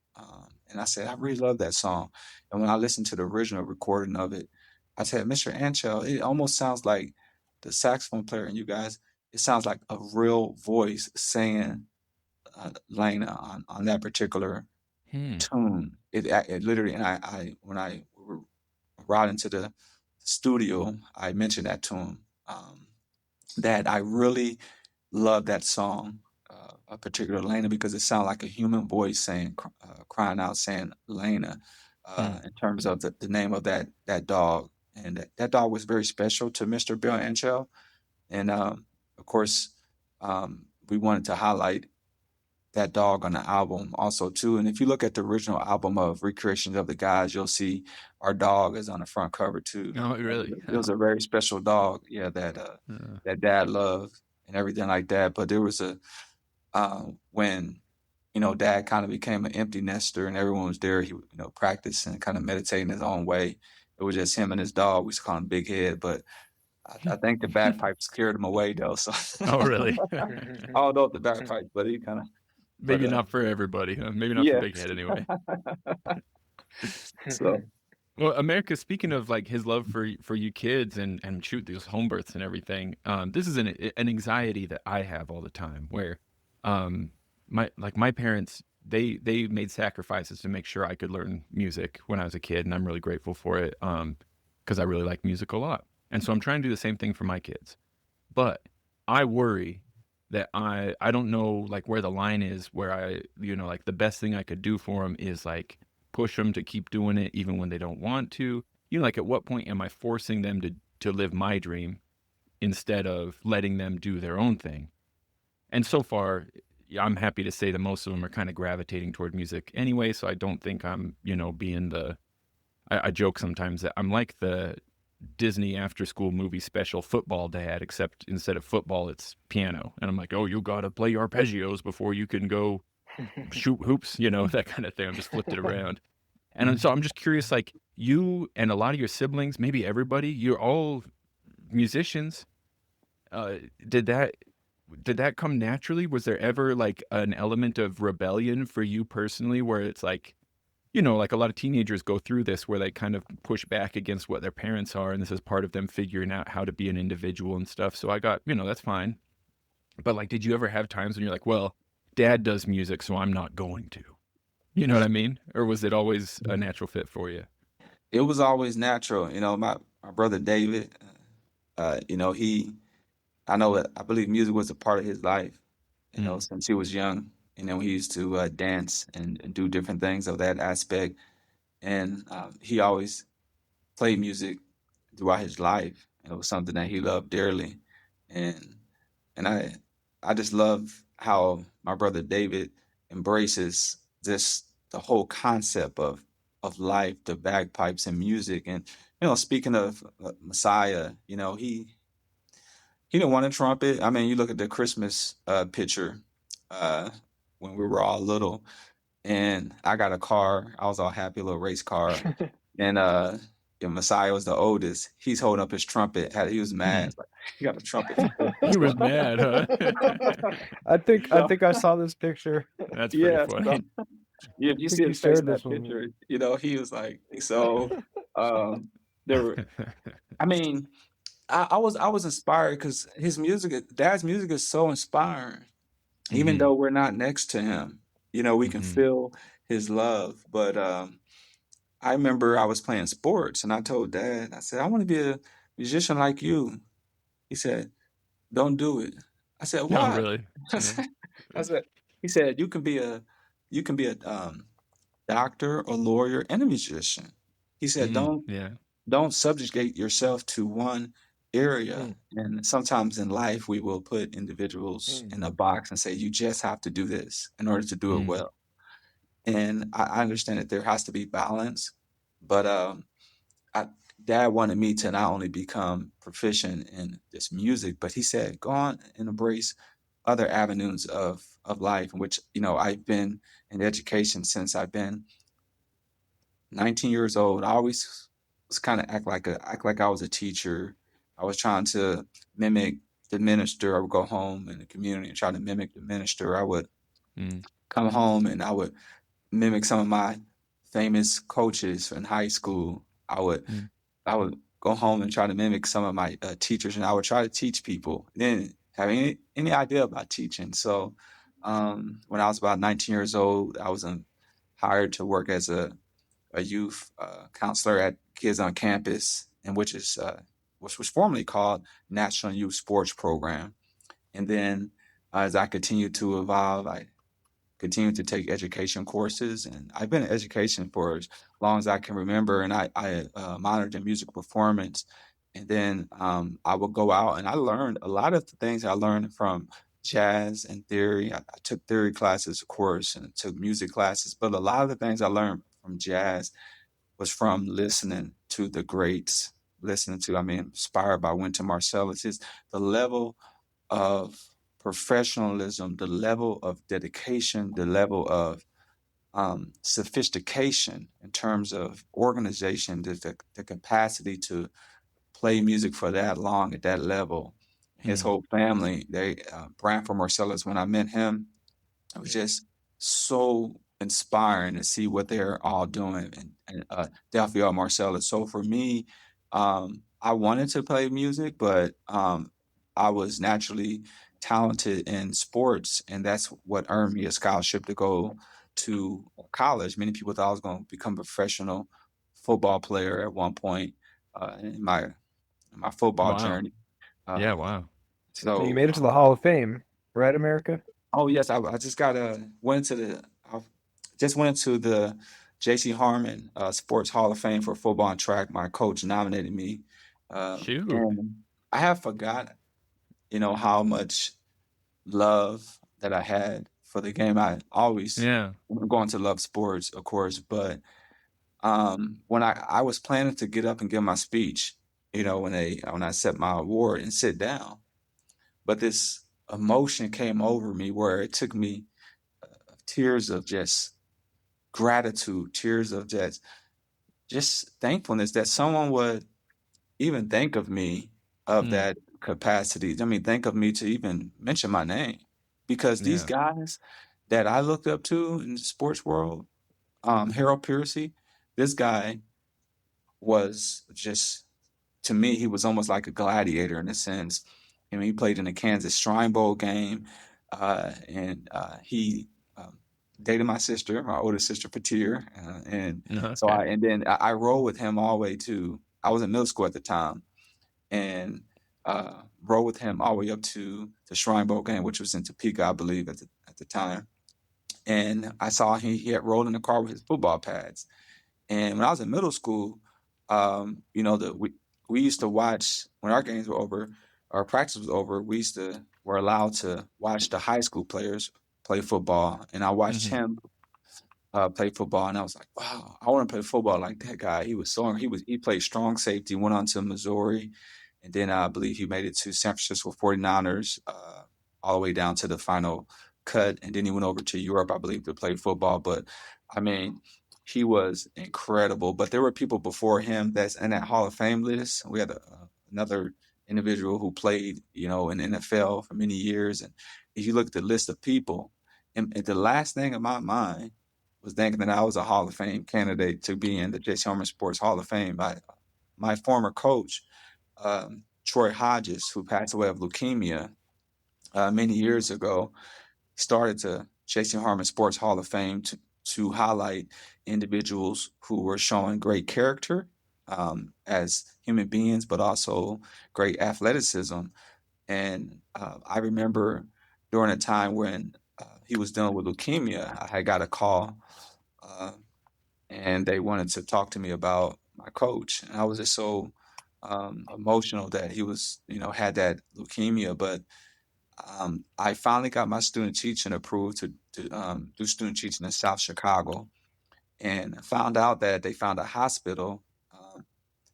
[SPEAKER 2] And I said, I really love that song. And when I listened to the original recording of it, I said, Mr. Anchell, it almost sounds like the saxophone player and you guys, it sounds like a real voice saying Lena on that particular
[SPEAKER 1] Hmm.
[SPEAKER 2] tune. It literally, and when I brought into the studio, I mentioned that to him. That I really love that song, a particular Lena, because it sounded like a human voice saying, crying out, saying Lena,
[SPEAKER 1] Hmm.
[SPEAKER 2] in terms of the name of that dog. And that dog was very special to Mr. Bill Anchell. And of course, we wanted to highlight that dog on the album also too. And if you look at the original album of Recreations of the Gods, you'll see our dog is on the front cover too.
[SPEAKER 1] Oh, really?
[SPEAKER 2] It was a very special dog, yeah,
[SPEAKER 1] Uh,
[SPEAKER 2] that dad loved and everything like that. But there was when dad kind of became an empty nester and everyone was there, he would practice and kind of meditate in his own way. It was just him and his dog. We used to call him Big Head, but I think the bagpipes scared him away though. So
[SPEAKER 1] oh, really?
[SPEAKER 2] I don't know if the bagpipes, but he kind of, but
[SPEAKER 1] Maybe not for everybody. Maybe not for
[SPEAKER 2] yeah.
[SPEAKER 1] Big Head anyway.
[SPEAKER 2] So
[SPEAKER 1] Well, America, speaking of like his love for you kids and shoot these home births and everything, this is an anxiety that I have all the time where um my parents they made sacrifices to make sure I could learn music when I was a kid, and I'm really grateful for it because I really like music a lot. And so I'm trying to do the same thing for my kids. But I worry that I don't know like where the line is where like the best thing I could do for them is like push them to keep doing it even when they don't want to. Like at what point am I forcing them to live my dream instead of letting them do their own thing? And so far, yeah, I'm happy to say that most of them are kind of gravitating toward music anyway, so I don't think I'm, being I joke sometimes that I'm like the Disney after school movie special football dad, except instead of football, it's piano. And I'm like, oh, you got to play arpeggios before you can go shoot hoops, that kind of thing. I'm just flipped it around. And so I'm just curious, like you and a lot of your siblings, maybe everybody, you're all musicians. Uh, did that did that come naturally? Was there ever like an element of rebellion for you personally where it's like, like a lot of teenagers go through this where they kind of push back against what their parents are, and this is part of them figuring out how to be an individual and stuff. So I got, that's fine. But like, did you ever have times when you're like, well, dad does music, so I'm not going to? You know what I mean? Or was it always a natural fit for you?
[SPEAKER 2] it was always natural. My brother David, he I know that I believe music was a part of his life,
[SPEAKER 1] Mm.
[SPEAKER 2] since he was young. He used to dance and do different things of that aspect. And he always played music throughout his life. It was something that he loved dearly. and and I just love how my brother David embraces this the whole concept of life, the bagpipes and music. And speaking of Messiah, he didn't want a trumpet. I mean, you look at the Christmas picture uh, when we were all little, and I got a car. I was all happy, little race car, and Messiah was the oldest. He's holding up his trumpet. He was mad. It's like, he got a trumpet for Christmas.
[SPEAKER 1] He was mad, huh?
[SPEAKER 3] I think I
[SPEAKER 2] So,
[SPEAKER 3] think I saw this picture.
[SPEAKER 1] That's pretty
[SPEAKER 2] yeah, so
[SPEAKER 1] funny.
[SPEAKER 2] yeah, if you
[SPEAKER 3] I
[SPEAKER 2] see
[SPEAKER 3] think you
[SPEAKER 2] his face in
[SPEAKER 3] shared this
[SPEAKER 2] that
[SPEAKER 3] with me.
[SPEAKER 2] picture, he was like, so um, there were. I mean, I was inspired because Dad's music is so inspiring. Even
[SPEAKER 1] Hmm.
[SPEAKER 2] though we're not next to him, we can
[SPEAKER 1] Hmm.
[SPEAKER 2] feel his love. But I remember I was playing sports, and I told Dad, I said, I want to be a musician like you. He said, don't do it. I said,
[SPEAKER 1] No,
[SPEAKER 2] why?
[SPEAKER 1] really. Yeah.
[SPEAKER 2] I said, he said, you can be a doctor, a lawyer, and a musician. He said,
[SPEAKER 1] Yeah.
[SPEAKER 2] don't subjugate yourself to one area.
[SPEAKER 3] Mm,
[SPEAKER 2] And sometimes in life, we will put individuals
[SPEAKER 3] mm,
[SPEAKER 2] in a box and say, you just have to do this in order to do it
[SPEAKER 1] Mm.
[SPEAKER 2] well. And I understand that there has to be balance, but I, Dad wanted me to not only become proficient in this music, but he said, go on and embrace other avenues of life, in which, I've been in education since I've been 19 years old. I always was kind of act like I was a teacher. I was trying to mimic the minister. I would go home in the community and try to mimic the minister. I would
[SPEAKER 1] Mm.
[SPEAKER 2] come home and I would mimic some of my famous coaches in high school.
[SPEAKER 1] Mm.
[SPEAKER 2] I would go home and try to mimic some of my teachers, and I would try to teach people. Didn't have any idea about teaching. So when I was about 19 years old, I was hired to work as a youth counselor at Kids on Campus, and which was formerly called National Youth Sports Program. And then as I continued to evolve, I continued to take education courses, and I've been in education for as long as I can remember. And I minored in music performance, and then I would go out and I learned a lot of the things I learned from jazz and theory. I took theory classes, of course, and took music classes, but a lot of the things I learned from jazz was from listening to the greats, I mean, inspired by Wynton Marsalis. Is the level of professionalism, the level of dedication, the level of sophistication in terms of organization, the capacity to play music for that long at that level. His
[SPEAKER 1] Mm.
[SPEAKER 2] whole family, Branford Marsalis, when I met him, it was just so inspiring to see what they're all doing, and Delphi Marcellus. So for me, I wanted to play music, but I was naturally talented in sports, and that's what earned me a scholarship to go to college. Many people thought I was going to become a professional football player at one point in my football
[SPEAKER 1] Wow.
[SPEAKER 2] journey.
[SPEAKER 1] Yeah.
[SPEAKER 2] Uh,
[SPEAKER 1] Wow.
[SPEAKER 3] and you
[SPEAKER 2] so
[SPEAKER 3] made it to the Hall of Fame, right, America?
[SPEAKER 2] Oh yes, I just got I just went into the J.C. Harmon Sports Hall of Fame for football and track. My coach nominated me,
[SPEAKER 1] Shoot.
[SPEAKER 2] and I have forgot, how much love that I had for the game. I always
[SPEAKER 1] Yeah.
[SPEAKER 2] going to love sports, of course, but when I was planning to get up and give my speech, when I accept my award and sit down, but this emotion came over me where it took me tears of just gratitude, tears of just thankfulness that someone would even think of me of
[SPEAKER 1] Mm.
[SPEAKER 2] that capacity. I mean, think of me to even mention my name, because these
[SPEAKER 1] Yeah.
[SPEAKER 2] guys that I looked up to in the sports world, Harold Piercy, this guy was just, to me, he was almost like a gladiator in a sense. I mean, he played in the Kansas Shrine Bowl game, and he um, dated my sister, my older sister, Patir, and so
[SPEAKER 1] Okay.
[SPEAKER 2] I rode with him all the way to. I was in middle school at the time, and rode with him all the way up to the Shrine Bowl game, which was in Topeka, I believe, at the time. And I saw he had rolled in the car with his football pads. And when I was in middle school, we used to watch when our games were over. our practice was over, were allowed to watch the high school players play football, and I watched
[SPEAKER 1] Mm-hmm.
[SPEAKER 2] him play football, and I was like, wow, I want to play football like that guy. He played strong safety, went on to Missouri, and then I believe he made it to San Francisco 49ers, all the way down to the final cut, and then he went over to Europe, I believe, to play football. But I mean, he was incredible. But there were people before him that's in that Hall of Fame list. We had another individual who played, in the NFL for many years, and if you look at the list of people, and the last thing in my mind was thinking that I was a Hall of Fame candidate to be in the J.C. Harmon Sports Hall of Fame. My former coach, Troy Hodges, who passed away of leukemia many years ago, started the J.C. Harmon Sports Hall of Fame to highlight individuals who were showing great character as human beings, but also great athleticism. And I remember during a time when he was dealing with leukemia, I had got a call, uh, and they wanted to talk to me about my coach. And I was just so emotional that he was, had that leukemia. But I finally got my student teaching approved to do student teaching in South Chicago, and I found out that they found a hospital,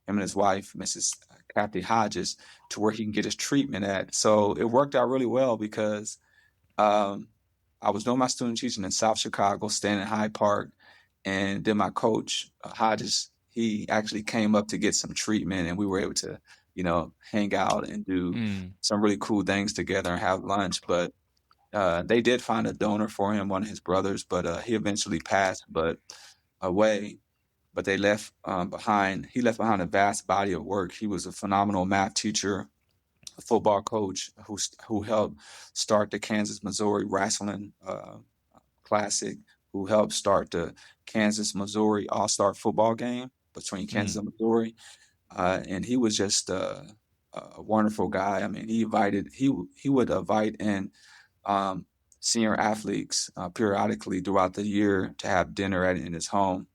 [SPEAKER 2] him and his wife, Mrs. Kathy Hodges, to where he can get his treatment at. So it worked out really well because um, I was doing my student teaching in South Chicago, staying in Hyde Park, and then my coach Hodges, he actually came up to get some treatment, and we were able to, hang out and do
[SPEAKER 1] Mm.
[SPEAKER 2] some really cool things together and have lunch. But they did find a donor for him, one of his brothers, but he eventually passed, but away. But they left behind. He left behind a vast body of work. He was a phenomenal math teacher, a football coach who helped start the Kansas Missouri Wrestling Classic, who helped start the Kansas Missouri All Star football game between Kansas
[SPEAKER 1] Mm.
[SPEAKER 2] and Missouri, and he was just a wonderful guy. I mean, he would invite in um, senior athletes periodically throughout the year to have dinner in his home.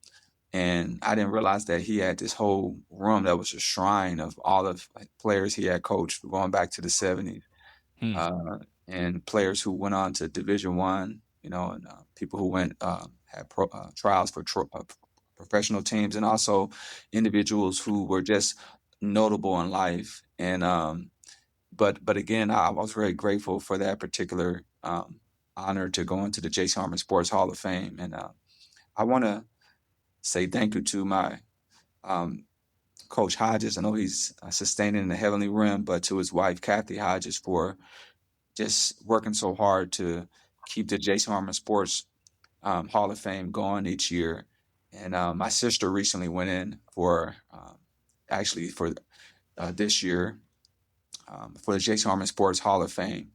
[SPEAKER 2] And I didn't realize that he had this whole room that was a shrine of all of players he had coached going back to the 70s,
[SPEAKER 1] Mm.
[SPEAKER 2] uh, and players who went on to Division One, and people who went had trials for professional teams, and also individuals who were just notable in life. And but again, I was very grateful for that particular honor to go into the J.C. Harmon Sports Hall of Fame, and I want to say thank you to my um, coach Hodges. I know he's sustaining in the heavenly realm, but to his wife Kathy Hodges for just working so hard to keep the Jason Harmon Sports Hall of Fame going each year. And my sister recently went in for actually for this year for the Jason Harmon Sports Hall of Fame,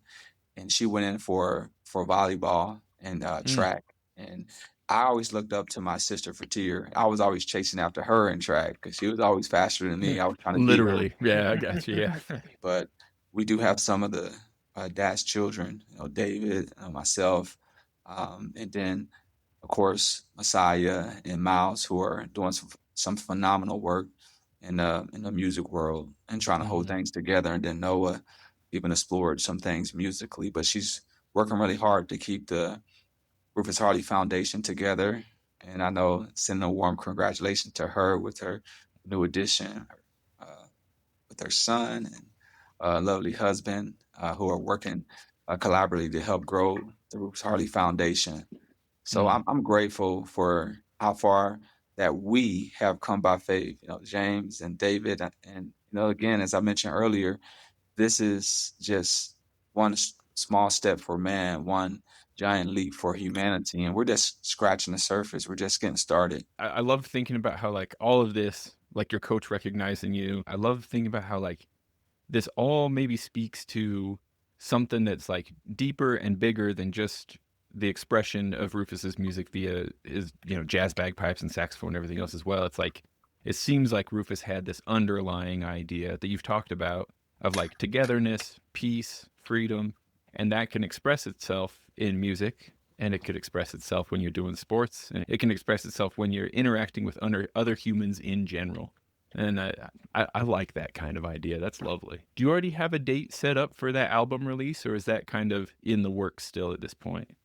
[SPEAKER 2] and she went in for volleyball and
[SPEAKER 1] Mm.
[SPEAKER 2] track. And I always looked up to my sister for tier. I was always chasing after her in track because she was always faster than me. I was trying to beat her.
[SPEAKER 1] Literally. Yeah, I got you. Yeah.
[SPEAKER 2] But we do have some of the dad's children, David, myself, and then of course Messiah and Miles, who are doing some phenomenal work in the music world and trying to hold
[SPEAKER 1] Mm-hmm.
[SPEAKER 2] things together. And then Noah even explored some things musically, but she's working really hard to keep the Rufus Harley Foundation together. And I know sending a warm congratulations to her with her new addition, uh, with her son and lovely husband, who are working collaboratively to help grow the Rufus Harley Foundation. So
[SPEAKER 1] Mm.
[SPEAKER 2] I'm grateful for how far that we have come by faith. James and David, and again, as I mentioned earlier, this is just one small step for man, one giant leap for humanity, and we're just scratching the surface. We're just getting started.
[SPEAKER 1] I love thinking about how like all of this, like your coach recognizing you. I love thinking about how like this all maybe speaks to something that's like deeper and bigger than just the expression of Rufus's music via his, jazz bagpipes and saxophone and everything else as well. It's like, it seems like Rufus had this underlying idea that you've talked about of like togetherness, peace, freedom, and that can express itself in music. And it could express itself when you're doing sports, and it can express itself when you're interacting with other humans in general. And I like that kind of idea. That's lovely. Do you already have a date set up for that album release, or is that kind of in the works still at this point?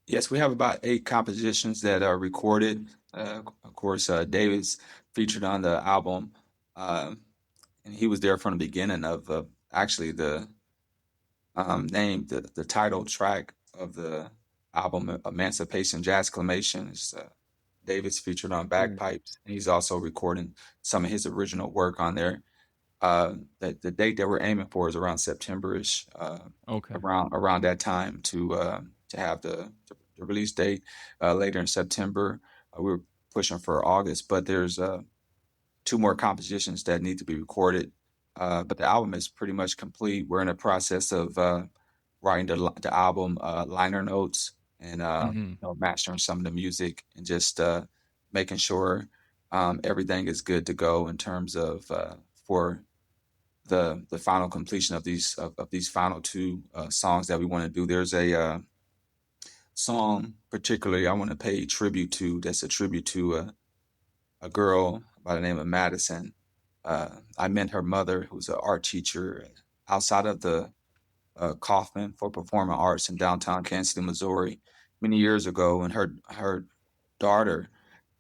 [SPEAKER 2] Yes, we have about 8 compositions that are recorded. Of course, David's featured on the album, uh, and he was there from the beginning of actually the name, the title track of the album, Emancipation Jazz Clamation. Is David's featured on
[SPEAKER 3] Mm.
[SPEAKER 2] bagpipes, and he's also recording some of his original work on there. The date that we're aiming for is around September-ish,
[SPEAKER 1] Okay.
[SPEAKER 2] around that time to have the release date later in September. We were pushing for August, but there's 2 more compositions that need to be recorded. But the album is pretty much complete. We're in the process of writing the album liner notes and
[SPEAKER 1] Mm-hmm.
[SPEAKER 2] mastering some of the music and just making sure everything is good to go in terms of for the final completion of these final 2 songs that we want to do. There's a song particularly I want to pay tribute to. That's a tribute to a girl by the name of Madison. I met her mother, who's an art teacher outside of the Kaufman for Performing Arts in downtown Kansas City, Missouri, many years ago, and her daughter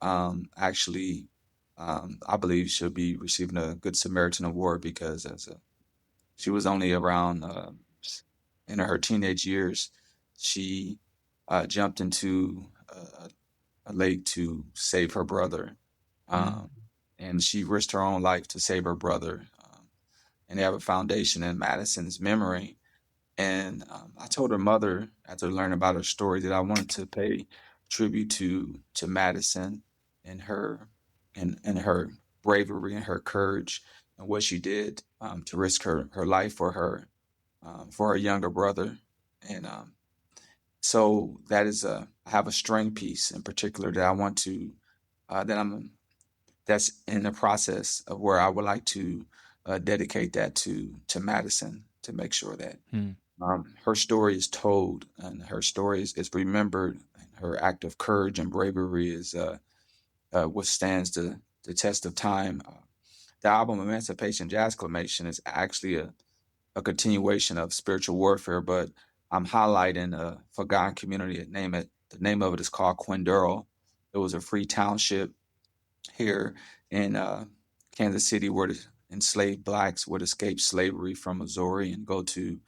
[SPEAKER 2] actually, I believe, she'll be receiving a Good Samaritan Award because she was only around in her teenage years. She jumped into a lake to save her brother,
[SPEAKER 1] Mm.
[SPEAKER 2] um, and she risked her own life to save her brother. And they have a foundation in Madison's memory. And I told her mother after learning about her story that I wanted to pay tribute to Madison and her bravery and her courage and what she did to risk her life for her younger brother. And so that is I have a string piece in particular that I want to that I'm that's in the process of where I would like to dedicate that to Madison to make sure that
[SPEAKER 1] Mm.
[SPEAKER 2] her story is told and her story is remembered. And her act of courage and bravery is withstands the test of time. The album Emancipation Jazz Clamation is actually a continuation of spiritual warfare, but I'm highlighting a forgotten community. The name of it is called Quindurl. It was a free township here in Kansas City where the enslaved blacks would escape slavery from Missouri and go to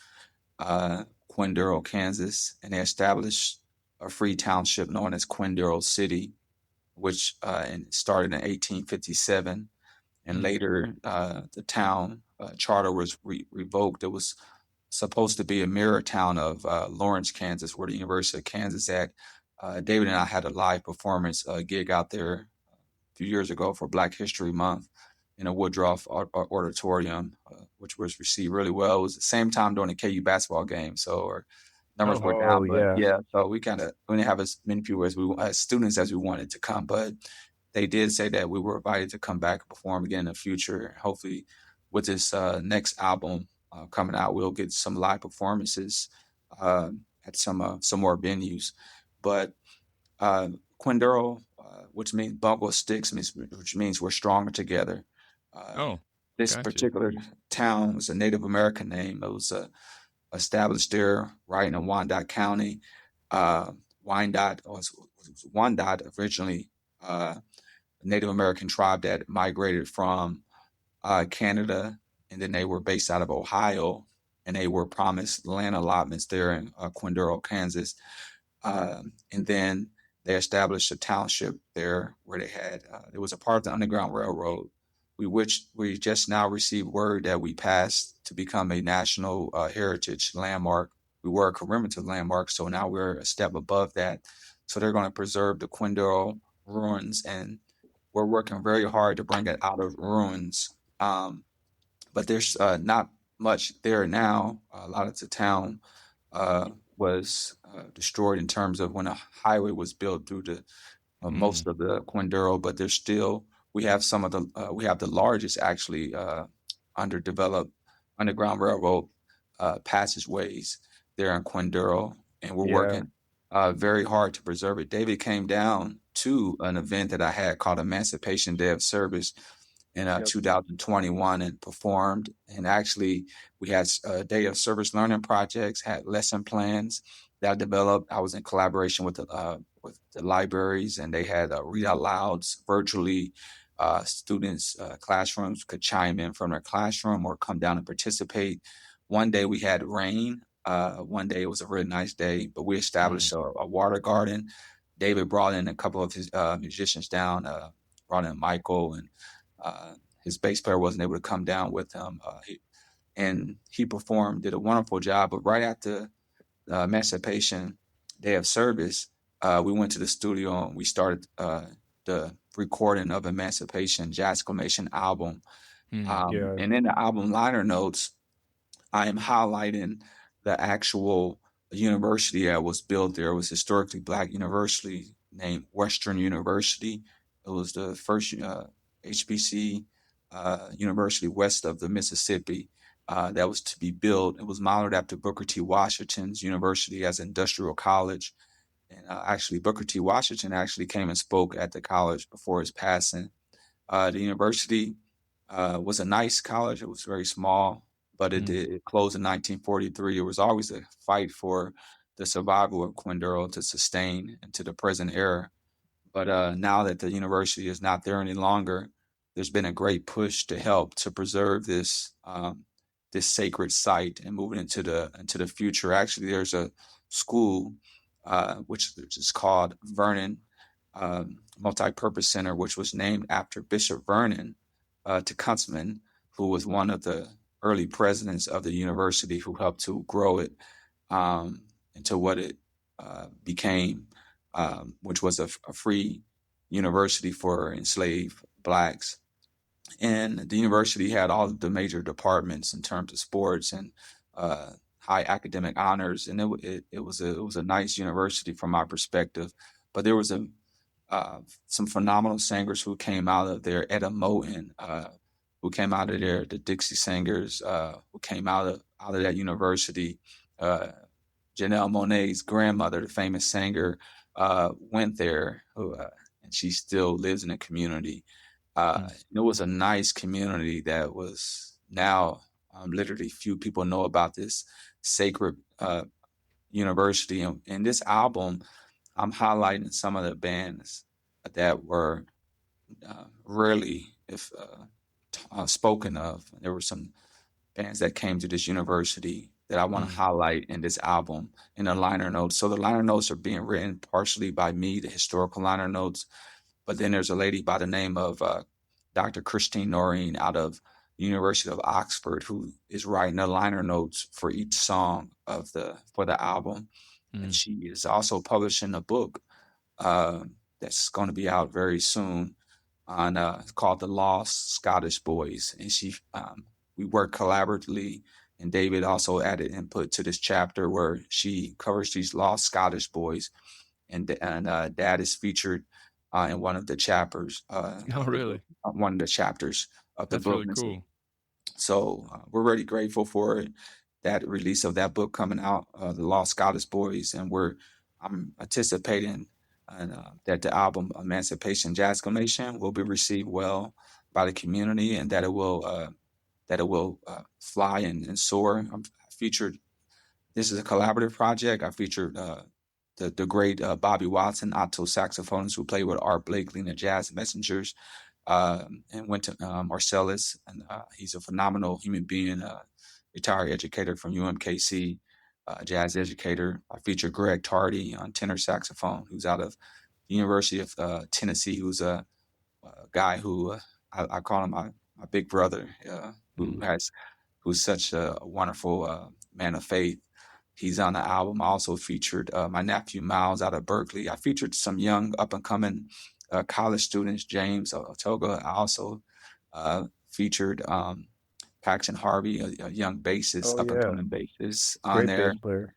[SPEAKER 2] Quindurl, Kansas, and they established a free township known as Quindurl City, which and it started in 1857. And
[SPEAKER 1] Mm.
[SPEAKER 2] later, the town charter was revoked. It was supposed to be a mirror town of Lawrence, Kansas, where the University of Kansas at. David and I had a live performance gig out there a few years ago for Black History Month in a Woodruff auditorium, which was received really well. It was the same time during the KU basketball game, so our numbers
[SPEAKER 1] Oh.
[SPEAKER 2] were
[SPEAKER 3] Oh
[SPEAKER 2] down, but
[SPEAKER 3] yeah.
[SPEAKER 2] yeah, so we didn't have as many people as students as we wanted to come, but they did say that we were invited to come back and perform again in the future. Hopefully, with this next album coming out, we'll get some live performances uh, at some more venues. But Quindurl, which means bungle sticks, which means we're stronger together. Uh,
[SPEAKER 1] Oh,
[SPEAKER 2] this
[SPEAKER 1] gotcha.
[SPEAKER 2] particular town was a Native American name. It was established there right in Wyandotte County. Uh, was Wyandotte originally a Native American tribe that migrated from Canada, and then they were based out of Ohio, and they were promised land allotments there in Quindurl, Kansas. And then they established a township there where they had it was a part of the Underground Railroad. We just now received word that we passed to become a national heritage landmark. We were a commemorative landmark, so now we're a step above that. So they're going to preserve the Quindurl ruins, and we're working very hard to bring it out of ruins. But there's not much there now. A lot of the town was destroyed in terms of when a highway was built through the
[SPEAKER 1] Mm.
[SPEAKER 2] most of the Quindurl, but there's still we have the largest actually underdeveloped underground railroad passageways there in Quindurl, and we're
[SPEAKER 3] Yeah.
[SPEAKER 2] working very hard to preserve it. David came down to an event that I had called Emancipation Day of Service, in
[SPEAKER 3] Yep.
[SPEAKER 2] 2021 and performed. And actually, we had a day of service learning projects, had lesson plans that I developed. I was in collaboration with the libraries, and they had read out louds virtually. Students, classrooms could chime in from their classroom or come down and participate. One day we had rain. One day it was a really nice day, but we established a water garden. David brought in a couple of his musicians down, brought in Michael, and his bass player wasn't able to come down with him. He performed, did a wonderful job. But right after the Emancipation Day of Service, we went to the studio and we started the recording of Emancipation Jazzclamation album.
[SPEAKER 3] Yeah.
[SPEAKER 2] And in the album liner notes, I am highlighting the actual university that was built there. It was historically Black university named Western University. It was the first HBC university west of the Mississippi that was to be built. It was modeled after Booker T. Washington's university as industrial college. And actually, Booker T. Washington actually came and spoke at the college before his passing. The university was a nice college. It was very small, but it closed in 1943. It was always a fight for the survival of Quindaro to sustain into the present era. But now that the university is not there any longer, there's been a great push to help to preserve this this sacred site and move it into the future. Actually, there's a school which is called Vernon Multi-Purpose Center, which was named after Bishop Vernon Tecumseh, who was one of the early presidents of the university who helped to grow it into what it became, which was a free university for enslaved Blacks. And the university had all of the major departments in terms of sports and high academic honors, and it was a nice university from my perspective. But there was some phenomenal singers who came out of there. Etta Moten, who came out of there, the Dixie Singers, who came out of that university. Janelle Monáe's grandmother, the famous singer, went there, and she still lives in the community. It was a nice community that was now literally few people know about this sacred university. And in this album, I'm highlighting some of the bands that were rarely spoken of. There were some bands that came to this university that I want to highlight in this album in the liner notes. So the liner notes are being written partially by me, the historical liner notes, but then there's a lady by the name of Dr. Christine Noreen out of the University of Oxford who is writing the liner notes for each song for the album. And she is also publishing a book that's going to be out very soon on called The Lost Scottish Boys. And we work collaboratively, and David also added input to this chapter where she covers these lost Scottish boys, and Dad is featured in one of the chapters.
[SPEAKER 1] Oh, really?
[SPEAKER 2] One of the chapters of the
[SPEAKER 1] That's
[SPEAKER 2] book.
[SPEAKER 1] really cool.
[SPEAKER 2] So we're really grateful for it, that release of that book coming out, The Lost Scottish Boys, and I'm anticipating that the album Emancipation Jazzclamation will be received well by the community, and that it will fly and soar. This is a collaborative project. I featured the great Bobby Watson, alto saxophonist who played with Art Blakely and the Jazz Messengers, and went to Marcellus, and he's a phenomenal human being, retired educator from UMKC, jazz educator. I featured Greg Tardy on tenor saxophone, who's out of the University of Tennessee, who's a guy who I call him my big brother, who's such a wonderful man of faith. He's on the album. I also featured my nephew Miles out of Berkeley. I featured some young up and coming college students, James Otoga. I also featured Paxton Harvey, a young bassist,
[SPEAKER 3] Oh
[SPEAKER 2] up and
[SPEAKER 3] yeah,
[SPEAKER 2] coming bassist on
[SPEAKER 3] great
[SPEAKER 2] there.
[SPEAKER 3] bass player.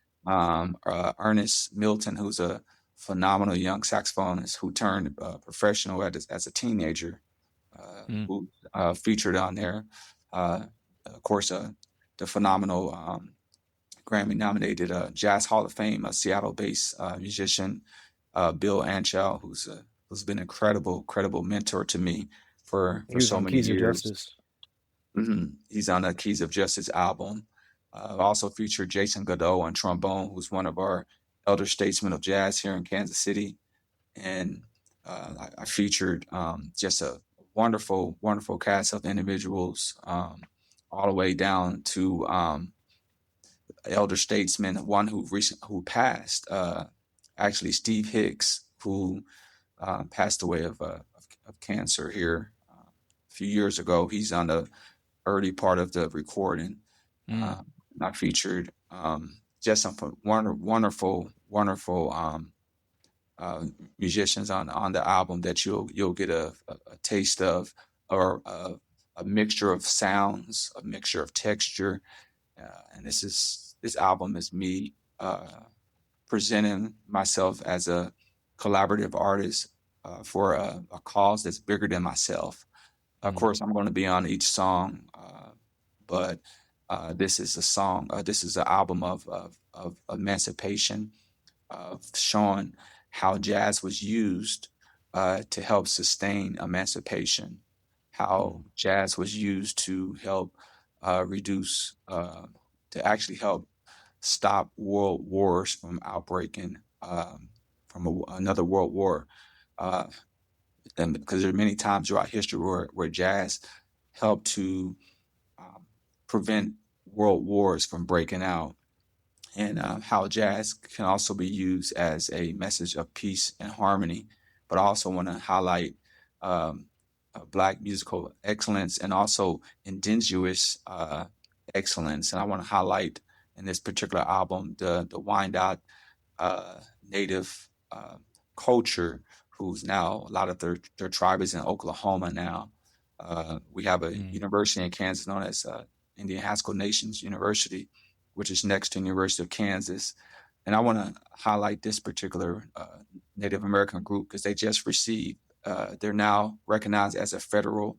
[SPEAKER 2] Ernest Milton, who's a phenomenal young saxophonist who turned professional as a teenager, who featured on there. Of course, the phenomenal Grammy-nominated Jazz Hall of Fame, a Seattle-based musician, Bill Anchel, who's been an incredible mentor to me
[SPEAKER 3] He
[SPEAKER 2] for
[SPEAKER 3] was
[SPEAKER 2] so
[SPEAKER 3] on
[SPEAKER 2] many
[SPEAKER 3] Keys of
[SPEAKER 2] years.
[SPEAKER 3] Justice.
[SPEAKER 2] He's on the Keys of Justice album. Also featured Jason Godot on trombone, who's one of our elder statesmen of jazz here in Kansas City. And I featured just a wonderful, wonderful cast of individuals, all the way down to elder statesman, one who passed, actually Steve Hicks, who passed away of cancer here a few years ago. He's on the early part of the recording.
[SPEAKER 1] Mm.
[SPEAKER 2] I featured just some wonderful, wonderful musicians on the album that you'll get a taste of, or a mixture of sounds, a mixture of texture. And this album is me presenting myself as a collaborative artist for a cause that's bigger than myself. Of course, I'm going to be on each song, but this is a song. This is an album of emancipation, of showing how jazz was used to help sustain emancipation, how jazz was used to help reduce, to actually help stop world wars from outbreaking, from another world war. Uh, and because there are many times throughout history where jazz helped to um, prevent world wars from breaking out, and how jazz can also be used as a message of peace and harmony. But I also want to highlight um, Black musical excellence and also indigenous excellence. And I want to highlight in this particular album the Wyandotte native culture, who's now a lot of their tribe is in Oklahoma now. We have a university in Kansas known as Indian Haskell Nations University, which is next to the University of Kansas. And I want to highlight this particular Native American group because they just received, they're now recognized as a federal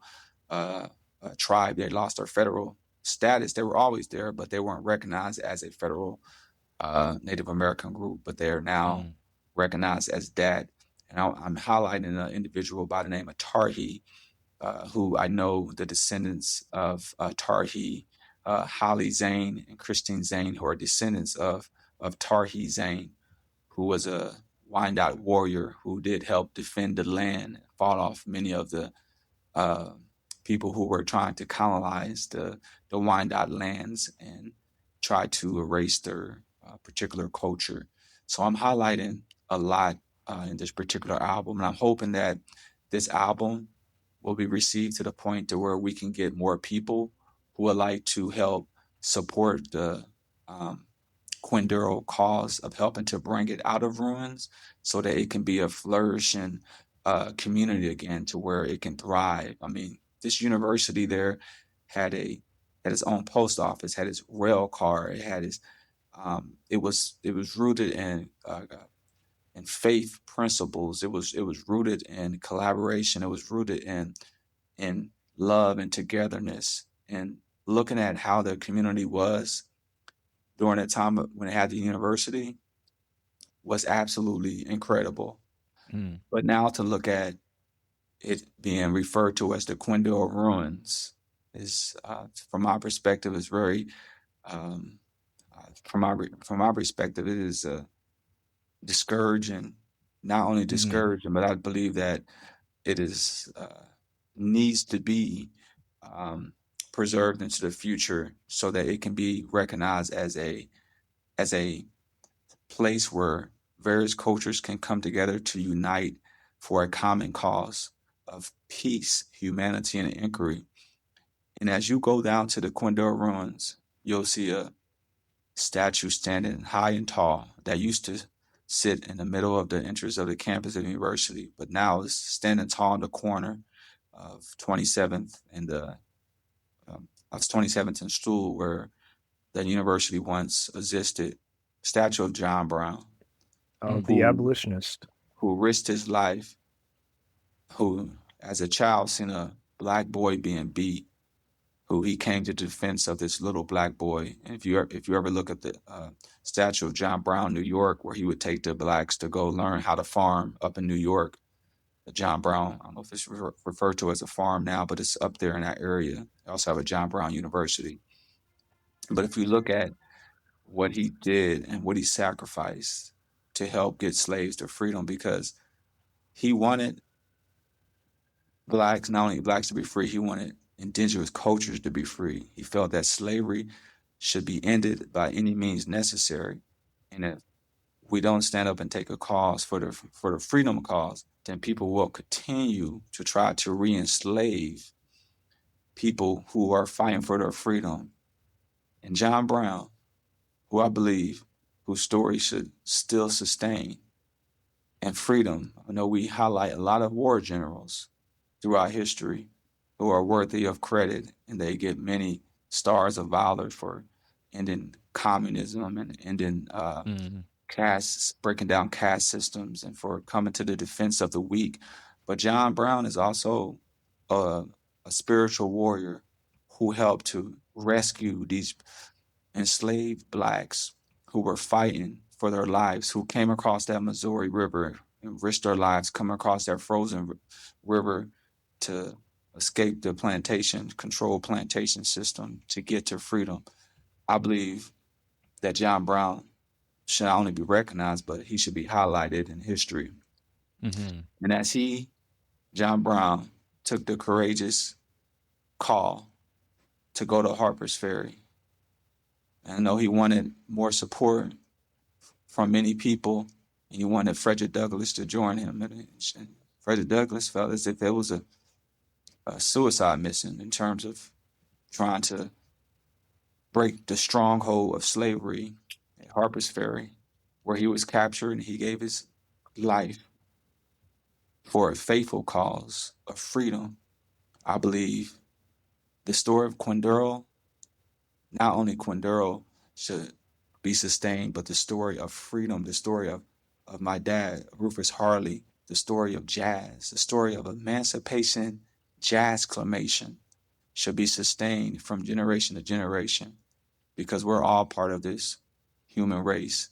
[SPEAKER 2] tribe. They lost their federal status. They were always there, but they weren't recognized as a federal Native American group, but they are now recognized as that. And I'm highlighting an individual by the name of Tarhi, who I know the descendants of Tarhi, Holly Zane and Christine Zane, who are descendants of Tarhi Zane, who was a Wyandotte warrior who did help defend the land, fought off many of the uh, people who were trying to colonize the Wyandotte lands and try to erase their particular culture. So I'm highlighting a lot in this particular album, and I'm hoping that this album will be received to the point to where we can get more people who would like to help support the um, Quindaro cause of helping to bring it out of ruins so that it can be a flourishing community again to where it can thrive. I mean, this university there had its own post office, had its rail car, it had its it was rooted in faith principles. It was rooted in collaboration. It was rooted in love and togetherness. And looking at how the community was during that time when it had the university was absolutely incredible. But now to look at it being referred to as the Quindale ruins is, from my perspective, is very, um, from my perspective, it is discouraging. Not only discouraging, but I believe that it is needs to be um, preserved into the future so that it can be recognized as a place where various cultures can come together to unite for a common cause of peace, humanity, and inquiry. And as you go down to the Quindale ruins, you'll see a statue standing high and tall that used to sit in the middle of the entrance of the campus of the university, but now is standing tall in the corner of 27th and the of 27th and Stool, where the university once existed. Statue of John Brown,
[SPEAKER 3] The
[SPEAKER 2] who
[SPEAKER 3] abolitionist.
[SPEAKER 2] risked his life, who as a child seen a black boy being beat, who he came to defense of this little black boy. And if you ever look at the statue of John Brown, New York, where he would take the blacks to go learn how to farm up in New York, John Brown. I don't know if it's referred to as a farm now, but it's up there in that area. They also have a John Brown University. But if you look at what he did and what he sacrificed to help get slaves to freedom, because he wanted blacks, not only blacks to be free, he wanted indigenous cultures to be free. He felt that slavery should be ended by any means necessary. And if we don't stand up and take a cause for the freedom cause, then people will continue to try to re-enslave people who are fighting for their freedom. And John Brown, who I believe, whose story should still sustain, and freedom. I know we highlight a lot of war generals throughout history who are worthy of credit, and they get many stars of valor for ending communism and ending caste, breaking down caste systems, and for coming to the defense of the weak. But John Brown is also a, a spiritual warrior who helped to rescue these enslaved blacks who were fighting for their lives, who came across that Missouri River and risked their lives coming across that frozen river to escape the plantation, controlled plantation system to get to freedom. I believe that John Brown should not only be recognized, but he should be highlighted in history. And as John Brown, took the courageous call to go to Harper's Ferry, and I know he wanted more support from many people, and he wanted Frederick Douglass to join him. And Frederick Douglass felt as if it was a suicide mission in terms of trying to break the stronghold of slavery at Harper's Ferry, where he was captured and he gave his life for a faithful cause of freedom. I believe the story of Quindurl, not only Quindurl should be sustained, but the story of freedom, the story of my dad, Rufus Harley, the story of jazz, the story of emancipation, jazz clamation should be sustained from generation to generation, because we're all part of this human race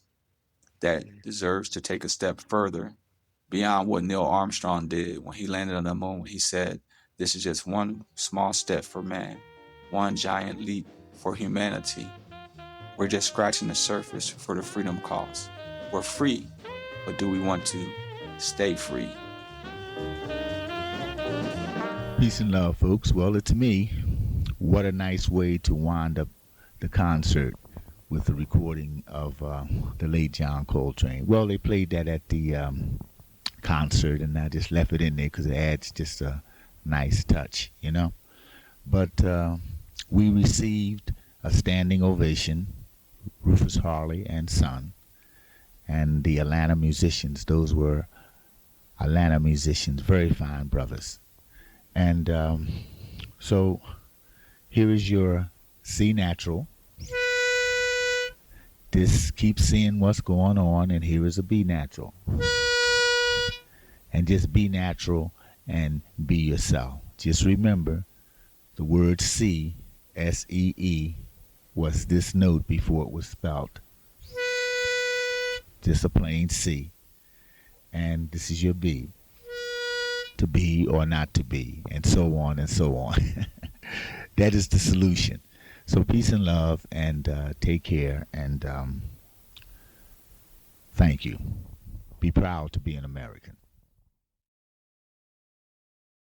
[SPEAKER 2] that deserves to take a step further beyond what Neil Armstrong did when he landed on the moon. He said, this is just one small step for man, one giant leap for humanity. We're just scratching the surface for the freedom cause. We're free, but do we want to stay free?
[SPEAKER 5] Peace and love, folks. Well, to me, what a nice way to wind up the concert with the recording of the late John Coltrane. Well, they played that at the concert, and I just left it in there because it adds just a nice touch, you know. But we received a standing ovation, Rufus Harley and son, and the Atlanta musicians. Those were Atlanta musicians, very fine brothers. And so here is your C natural. Just keep seeing what's going on, and here is a B natural. And just be natural and be yourself. Just remember the word C, S-E-E, was this note before it was spelled. Just a plain C. And this is your B. To be or not to be, and so on and so on. That is the solution. So peace and love, and take care, and thank you. Be proud to be an American.